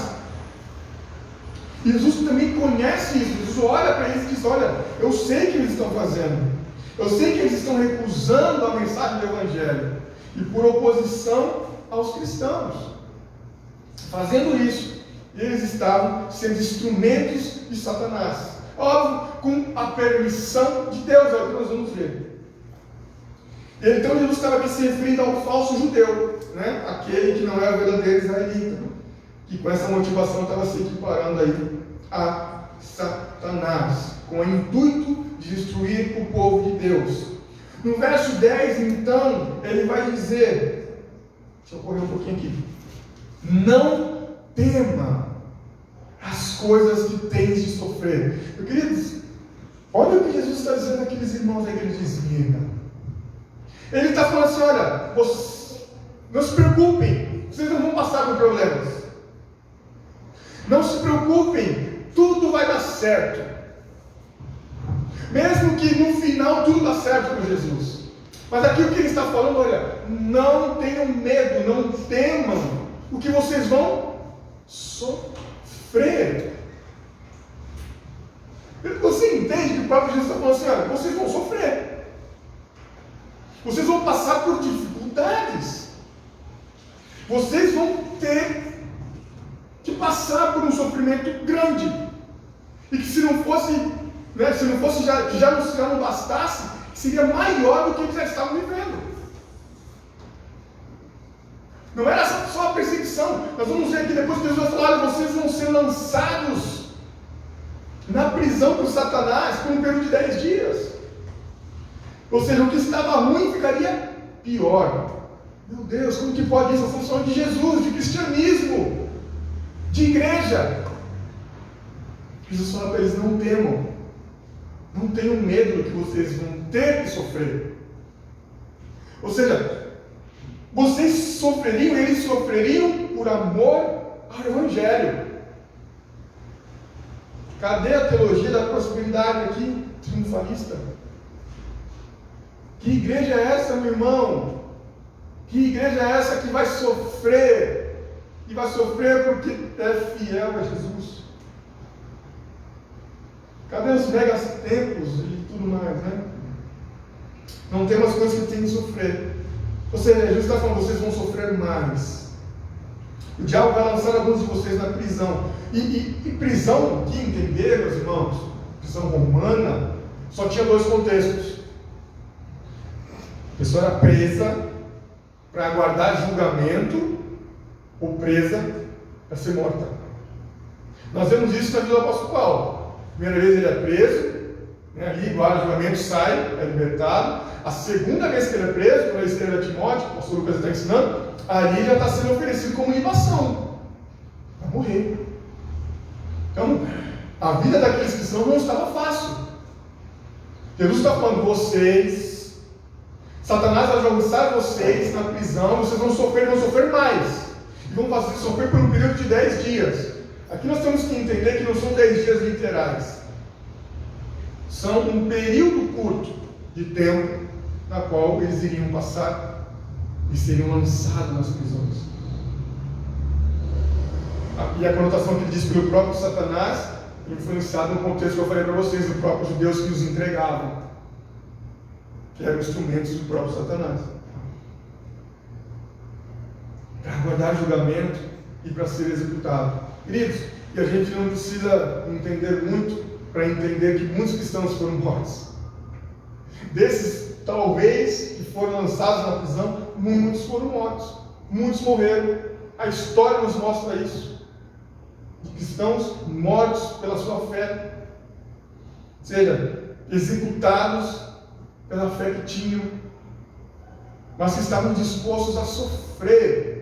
Jesus também conhece isso. Jesus olha para eles e diz: olha, eu sei o que eles estão fazendo, eu sei que eles estão recusando a mensagem do Evangelho e por oposição aos cristãos. Fazendo isso, eles estavam sendo instrumentos de Satanás, óbvio, com a permissão de Deus. É o que nós vamos ver. Então Jesus estava aqui se referindo ao falso judeu, né? Aquele que não era o verdadeiro israelita, que com essa motivação estava se equiparando aí a Satanás, com o intuito de destruir o povo de Deus. No verso 10, então, ele vai dizer, deixa eu correr um pouquinho aqui: não tema as coisas que tens de sofrer. Eu queria dizer, olha o que Jesus está dizendo àqueles irmãos da igreja de Esmirna. Ele está falando assim: olha, não se preocupem, vocês não vão passar por problemas. Não se preocupem, tudo vai dar certo. Mesmo que no final tudo dá certo com Jesus. Mas aqui o que ele está falando: olha, não tenham medo, não temam o que vocês vão sofrer. Você entende que o próprio Jesus está falando assim: olha, vocês vão sofrer. Vocês vão passar por dificuldades. Vocês vão ter que passar por um sofrimento grande, e que se não fosse, né, já não bastasse, seria maior do que eles já estavam vivendo. Não era só a perseguição. Nós vamos ver aqui depois que Jesus vai falar: olha, vocês vão ser lançados na prisão por Satanás por um período de 10 dias. Ou seja, o que estava ruim ficaria pior. Meu Deus, como que pode isso? A função de Jesus, de cristianismo, de igreja. Jesus fala para eles: não temam. Não tenham medo do que vocês vão ter que sofrer. Ou seja, vocês sofreriam, eles sofreriam por amor ao Evangelho. Cadê a teologia da prosperidade aqui, triunfalista? Que igreja é essa, meu irmão? Que igreja é essa que vai sofrer? E vai sofrer porque é fiel a Jesus? Cadê os megas templos e tudo mais, né? Não tem umas coisas que tem que sofrer. Ou seja, Jesus está falando, vocês vão sofrer mais. O diabo vai lançar alguns de vocês na prisão. E prisão, que entender, meus irmãos, prisão romana, só tinha dois contextos. A pessoa era presa para aguardar julgamento, ou presa para ser morta. Nós vemos isso na vida do apóstolo Paulo. Primeira vez ele é preso, né, ali guarda julgamento, sai, é libertado. A segunda vez que ele é preso, quando ele escreve a Timóteo, o pastor Lucas está ensinando, ali já está sendo oferecido como libação. Vai morrer. Então, a vida daqueles cristãos não estava fácil. Jesus está falando, vocês, Satanás vai lançar vocês na prisão, vocês vão sofrer mais. E vão fazer sofrer por um período de 10 dias. Aqui nós temos que entender que não são 10 dias literais. São um período curto de tempo na qual eles iriam passar e seriam lançados nas prisões. E a conotação que ele diz pelo próprio Satanás, influenciado no contexto que eu falei para vocês, dos próprios judeus que os entregavam, que eram instrumentos do próprio Satanás, para aguardar julgamento e para ser executado. Queridos, e a gente não precisa entender muito para entender que muitos cristãos foram mortos. Desses, talvez, que foram lançados na prisão, muitos foram mortos. Muitos morreram. A história nos mostra isso. De cristãos mortos pela sua fé. Ou seja, executados pela fé que tinham, mas que estavam dispostos a sofrer.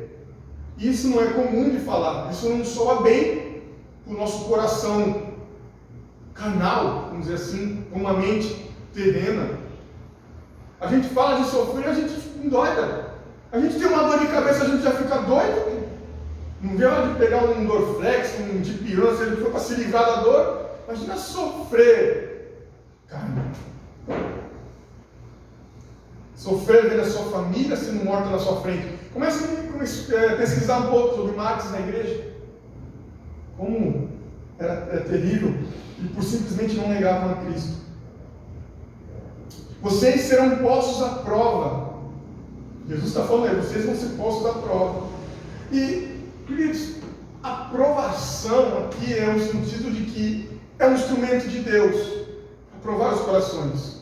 Isso não é comum de falar. Isso não soa bem para o nosso coração carnal, vamos dizer assim, com uma mente terrena. A gente fala de sofrer, a gente endoida. A gente tem uma dor de cabeça, a gente já fica doido. Não vê hora de pegar um Dorflex, um dipirona, se ele for para se livrar da dor. Imagina sofrer. Caramba. Sofrer vendo a sua família sendo morta na sua frente. Comece a pesquisar um pouco sobre Marx na igreja. Como era terrível. E por simplesmente não negavam a Cristo. Vocês serão postos à prova. Jesus está falando aí, vocês vão ser postos à prova. E, queridos, a provação aqui é no sentido de que é um instrumento de Deus para provar os corações.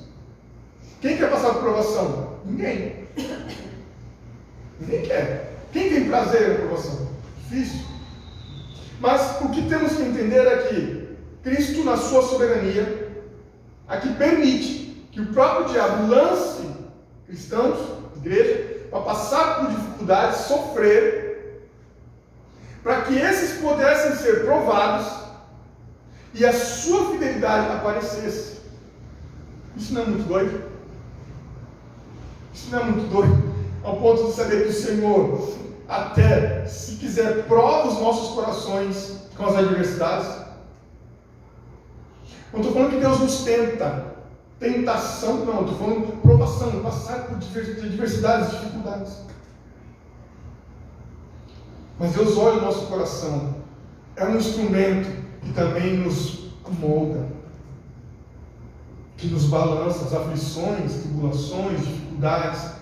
Quem quer passar por provação? Ninguém. Ninguém quer. Quem tem prazer na provação? Difícil. Mas o que temos que entender é que Cristo, na sua soberania, aqui permite que o próprio diabo lance cristãos, igreja, para passar por dificuldades, sofrer, para que esses pudessem ser provados e a sua fidelidade aparecesse. Isso não é muito doido? Isso não é muito doido? Ao ponto de saber que o Senhor, até se quiser, prova os nossos corações com as adversidades. Não estou falando que Deus nos tenta. Tentação, não. Estou falando provação, passar por diversidades, dificuldades. Mas Deus olha o nosso coração. É um instrumento que também nos molda, que nos balança as aflições, tribulações, dificuldades.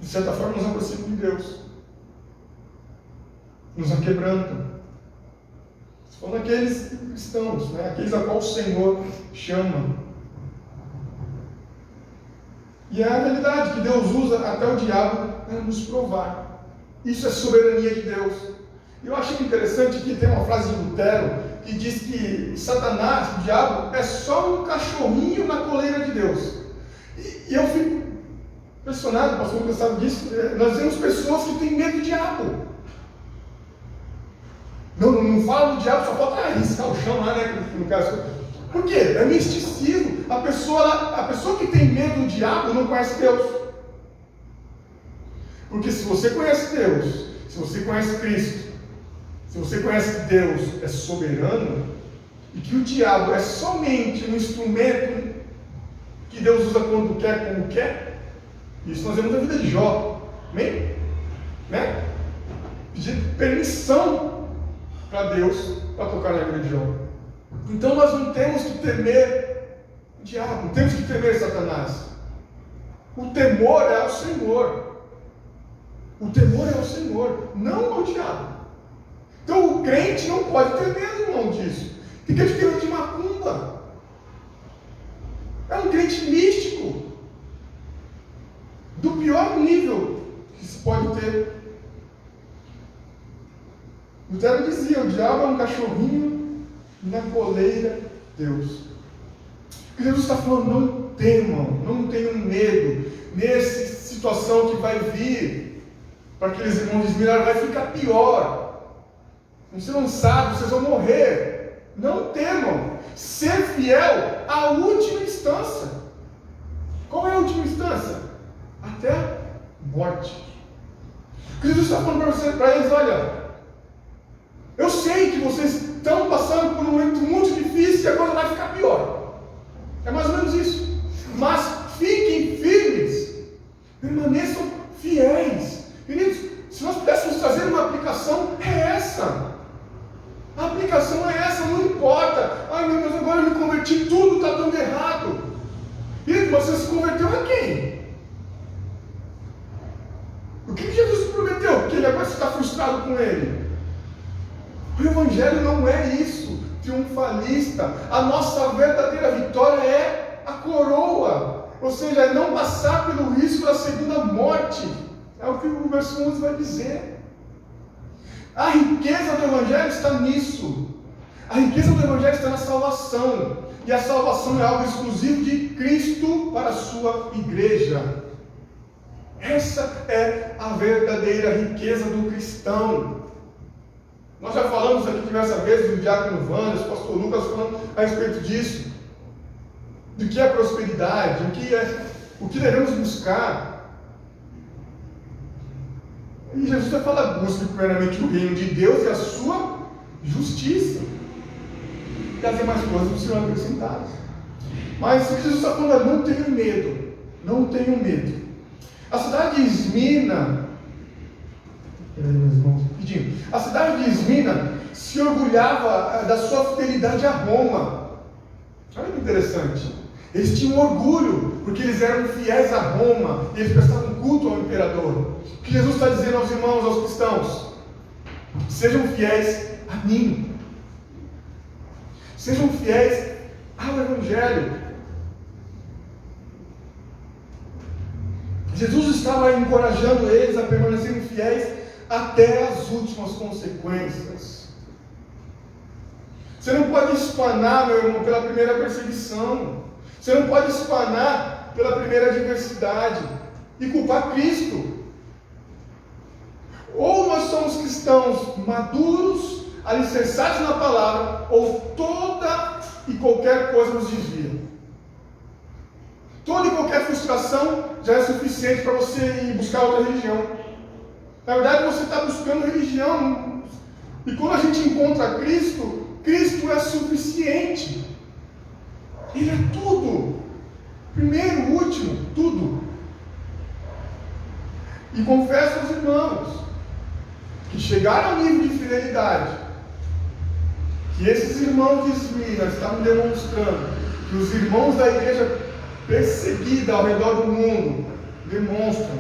De certa forma nos aproxima de Deus. Nos aquebranta. São daqueles cristãos, né? Aqueles a qual o Senhor chama. E é a realidade que Deus usa até o diabo para nos provar. Isso é soberania de Deus. Eu acho interessante que tem uma frase de Lutero que diz que Satanás, o diabo, é só um cachorrinho na coleira de Deus. E eu fico impressionado, o pastor Lucas sabe disso. Nós vemos pessoas que têm medo do diabo. Não fala do diabo, só falta riscar o chão lá, né? No caso, Por quê? É misticismo. A pessoa que tem medo do diabo não conhece Deus. Porque se você conhece Deus, se você conhece Cristo, se você conhece que Deus é soberano, e que o diabo é somente um instrumento que Deus usa quando quer, como quer, isso nós vemos na vida de Jó. Amém? Né? Pedir permissão para Deus para tocar na vida de Jó. Então nós não temos que temer o diabo, não temos que temer Satanás. O temor é ao Senhor. O temor é ao Senhor, não ao diabo. Então o crente não pode ter medo, irmão, disso. Fica de crente de macumba. É um crente místico. Do pior nível que se pode ter. Lutero dizia, o diabo é um cachorrinho na coleira de Deus. O que Jesus está falando, não temam, não tenham medo. Nessa situação que vai vir, para aqueles irmãos desmirados, vai ficar pior. Você não sabe, vocês vão morrer. Não temam. Ser fiel à última instância. Qual é a última instância? Até a morte. Jesus está falando para eles, olha, eu sei que vocês estão passando por um momento muito difícil e a coisa vai ficar pior. É mais ou menos isso. Mas fiquem firmes. Permaneçam fiéis. Queridos, se nós pudéssemos trazer uma aplicação, é essa. A aplicação é essa, não importa. Ai meu Deus, agora eu me converti, tudo está dando errado. Querido, você se converteu a quem? O que Jesus prometeu? Que ele agora está frustrado com ele. O Evangelho não é isso, triunfalista. A nossa verdadeira vitória é a coroa. Ou seja, é não passar pelo risco da segunda morte. É o que o verso 11 vai dizer. A riqueza do Evangelho está nisso. A riqueza do Evangelho está na salvação. E a salvação é algo exclusivo de Cristo para a sua igreja. Essa é a verdadeira riqueza do cristão. Nós já falamos aqui diversas vezes, o diácono Wanderson, o pastor Lucas falando a respeito disso. Do que é prosperidade, o que devemos buscar. E Jesus vai falar, busque primeiramente o reino de Deus e a sua justiça. E as demais coisas serão acrescentadas. Mas Jesus está falando, não tenham medo. Não tenham medo. A cidade de Esmirna, a cidade de Esmirna se orgulhava da sua fidelidade a Roma. Olha que interessante. Eles tinham orgulho, porque eles eram fiéis a Roma, e eles prestavam culto ao imperador. O que Jesus está dizendo aos irmãos, aos cristãos? Sejam fiéis a mim. Sejam fiéis ao Evangelho. Jesus estava encorajando eles a permanecerem fiéis até as últimas consequências. Você não pode espanar, meu irmão, pela primeira perseguição. Você não pode espanar pela primeira adversidade e culpar Cristo. Ou nós somos cristãos maduros, alicerçados na palavra, ou toda e qualquer coisa nos desvia. Toda e qualquer frustração já é suficiente para você ir buscar outra religião. Na verdade, você está buscando religião. E quando a gente encontra Cristo, Cristo é suficiente. Ele é tudo. Primeiro, último, tudo. E confesso aos irmãos que chegaram ao nível de fidelidade que esses irmãos de Esmirna estavam demonstrando, que os irmãos da igreja perseguida ao redor do mundo demonstram,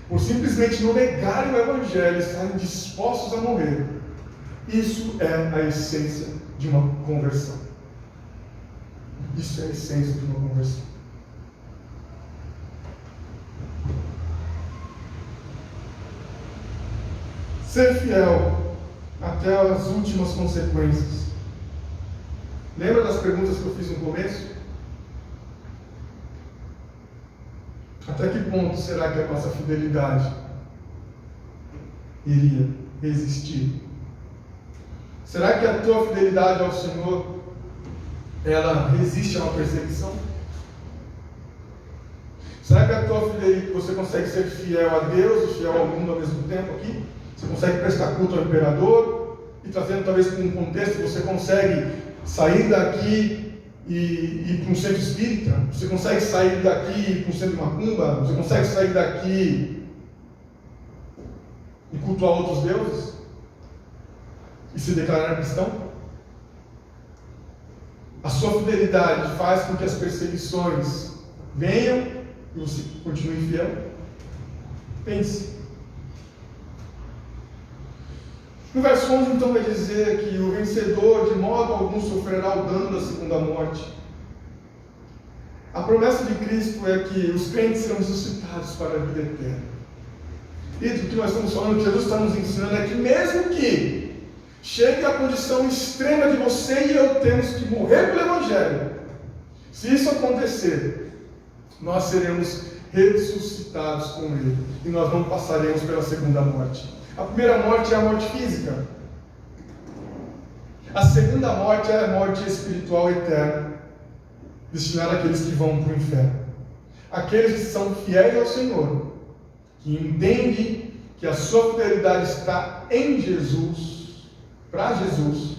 por simplesmente não negarem o Evangelho, estarem dispostos a morrer. Isso é a essência de uma conversão. Isso é a essência de uma conversão. Ser fiel até as últimas consequências. Lembra das perguntas que eu fiz no começo? Até que ponto será que a nossa fidelidade iria resistir? Será que a tua fidelidade ao Senhor ela resiste a uma perseguição? Será que a tua vida aí, você consegue ser fiel a Deus e fiel ao mundo ao mesmo tempo aqui? Você consegue prestar culto ao imperador? E trazendo talvez para um contexto, você consegue sair daqui e ir para um centro espírita? Você consegue sair daqui e ir para um centro de macumba? Você consegue sair daqui e cultuar outros deuses? E se declarar cristão? A sua fidelidade faz com que as perseguições venham e você continue fiel? Pense. No verso 11, então, vai dizer que o vencedor, de modo algum, sofrerá o dano da segunda morte. A promessa de Cristo é que os crentes serão ressuscitados para a vida eterna. E do que nós estamos falando, que Jesus está nos ensinando, é que mesmo que chegue à condição extrema de você e eu temos que morrer pelo Evangelho, se isso acontecer, nós seremos ressuscitados com Ele e nós não passaremos pela segunda morte. A primeira morte é a morte física. A segunda morte é a morte espiritual eterna, destinada àqueles que vão para o inferno. Aqueles que são fiéis ao Senhor, que entendem que a sua fidelidade está em Jesus, para Jesus,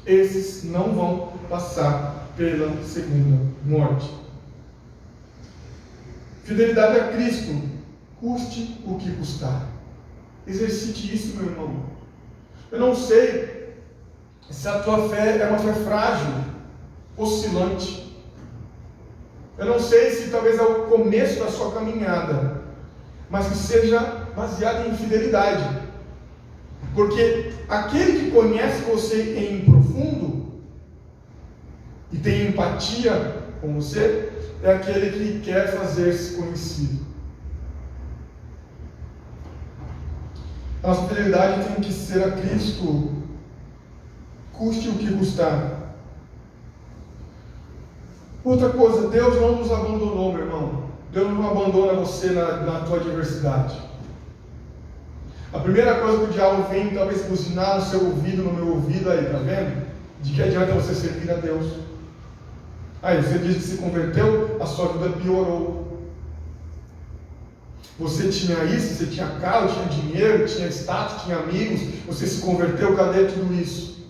esses não vão passar pela segunda morte. Fidelidade a Cristo, custe o que custar. Exercite isso, meu irmão. Eu não sei se a tua fé é uma fé frágil, oscilante. Eu não sei se talvez é o começo da sua caminhada, mas que seja baseada em fidelidade. Porque aquele que conhece você em profundo e tem empatia com você, é aquele que quer fazer-se conhecido. A nossa fidelidade tem que ser a Cristo, custe o que custar. Outra coisa, Deus não nos abandonou, meu irmão. Deus não abandona você na tua adversidade. A primeira coisa que o diabo vem, talvez buzinar no seu ouvido, no meu ouvido, aí, tá vendo? De que adianta você servir a Deus? Aí, você diz que se converteu, a sua vida piorou. Você tinha isso, você tinha carro, tinha dinheiro, tinha status, tinha amigos, você se converteu, cadê tudo isso?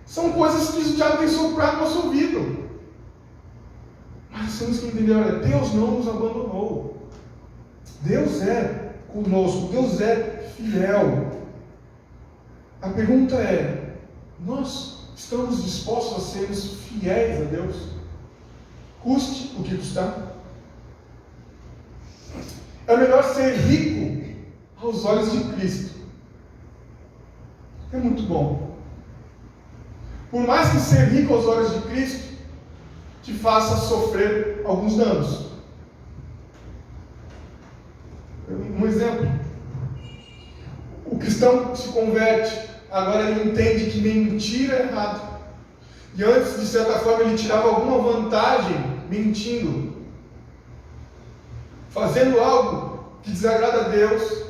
São coisas que o diabo tem soprado no nosso ouvido. Mas nós temos que entender, olha, Deus não nos abandonou. Deus é conosco, Deus é fiel. A pergunta é, nós estamos dispostos a sermos fiéis a Deus? Custe o que custar? É melhor ser rico aos olhos de Cristo. É muito bom. Por mais que ser rico aos olhos de Cristo te faça sofrer alguns danos. Um exemplo. O cristão se converte, agora ele entende que mentir é errado. E antes, de certa forma, ele tirava alguma vantagem mentindo, fazendo algo que desagrada a Deus,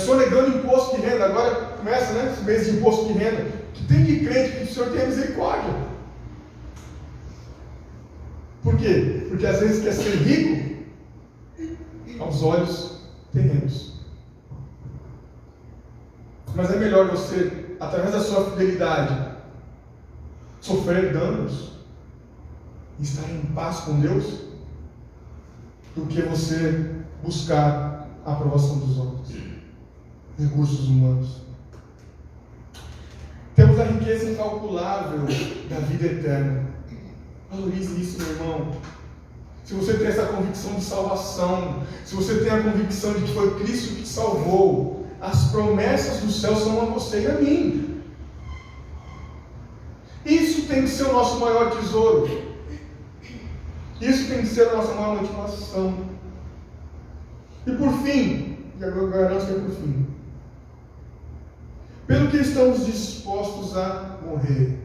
sonegando imposto de renda. Agora começa, né, esse mês de imposto de renda, que tem de crente que o Senhor tenha misericórdia. Por quê? Porque às vezes quer ser rico aos olhos terrenos. Mas é melhor você, através da sua fidelidade, sofrer danos e estar em paz com Deus, do que você buscar a aprovação dos homens, recursos humanos. Temos a riqueza incalculável da vida eterna. Valorize isso, meu irmão. Se você tem essa convicção de salvação, se você tem a convicção de que foi Cristo que te salvou, as promessas do céu são a você e a mim. Isso tem que ser o nosso maior tesouro. Isso tem que ser a nossa maior motivação. E por fim, e agora eu garanto que é por fim, pelo que estamos dispostos a morrer.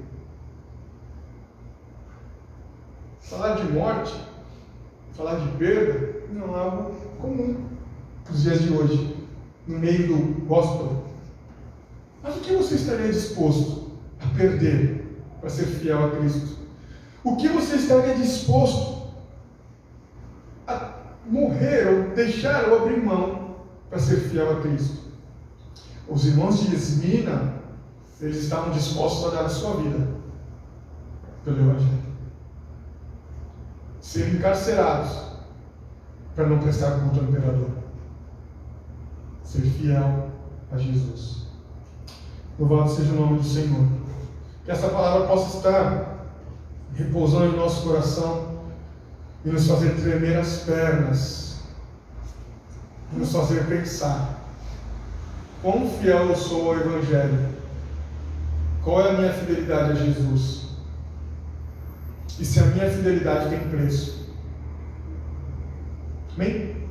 Falar de morte, falar de perda, não é algo comum nos dias de hoje, no meio do gospel. Mas o que você estaria disposto a perder para ser fiel a Cristo? O que você estaria disposto a morrer, ou deixar, ou abrir mão para ser fiel a Cristo? Os irmãos de Esmina, eles estavam dispostos a dar a sua vida pelo Evangelho. Ser encarcerados para não prestar culto ao imperador. Ser fiel a Jesus. Louvado seja o nome do Senhor. Que essa palavra possa estar repousando em nosso coração e nos fazer tremer as pernas, e nos fazer pensar: quão fiel eu sou ao Evangelho? Qual é a minha fidelidade a Jesus? E se a minha fidelidade tem preço? Amém?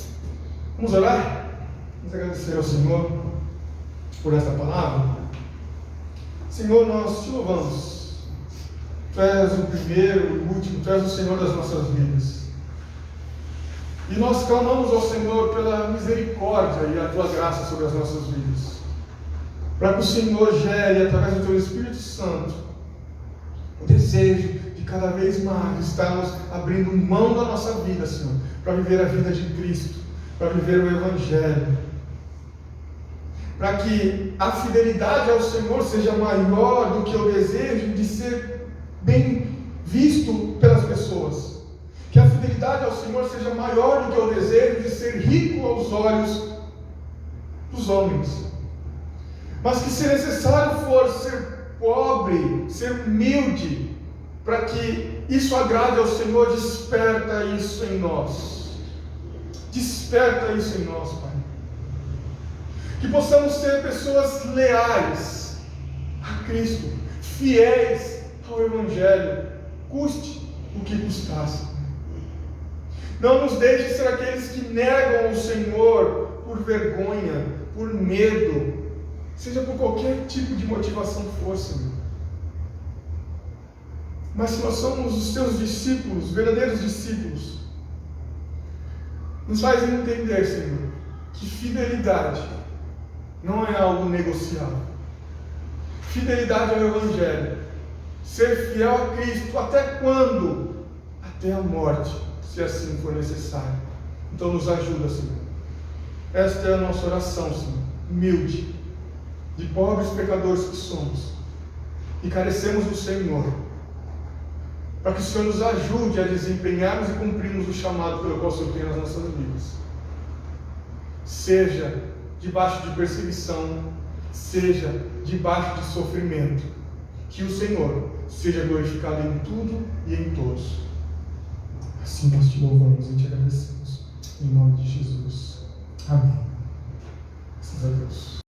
Vamos orar? Vamos agradecer ao Senhor por esta palavra. Senhor, nós te louvamos. Tu és o primeiro e o último, Tu és o Senhor das nossas vidas. E nós clamamos ao Senhor pela misericórdia e a Tua graça sobre as nossas vidas, para que o Senhor gere, através do Teu Espírito Santo, o desejo de cada vez mais estarmos abrindo mão da nossa vida, Senhor, para viver a vida de Cristo, para viver o Evangelho, para que a fidelidade ao Senhor seja maior do que o desejo de ser bem visto pelas pessoas, que a fidelidade ao Senhor seja maior do que o desejo de ser rico aos olhos dos homens, mas que, se necessário for, ser pobre, ser humilde, para que isso agrade ao Senhor. Desperta isso em nós. Desperta isso em nós, Pai. Que possamos ser pessoas leais a Cristo, fiéis ao Evangelho, custe o que custasse. Não nos deixe ser aqueles que negam o Senhor por vergonha, por medo, seja por qualquer tipo de motivação que for, Senhor. Mas se nós somos os Teus discípulos, verdadeiros discípulos, nos faz entender, Senhor, que fidelidade não é algo negociável. Fidelidade ao Evangelho, ser fiel a Cristo, até quando? Até a morte, se assim for necessário. Então nos ajuda, Senhor. Esta é a nossa oração, Senhor, humilde, de pobres pecadores que somos, e carecemos do Senhor, para que o Senhor nos ajude a desempenharmos e cumprirmos o chamado pelo qual o Senhor tem nas nossas vidas. Seja debaixo de perseguição, seja debaixo de sofrimento, que o Senhor seja glorificado em tudo e em todos. Assim nós te louvamos e te agradecemos, em nome de Jesus. Amém. Graças a Deus.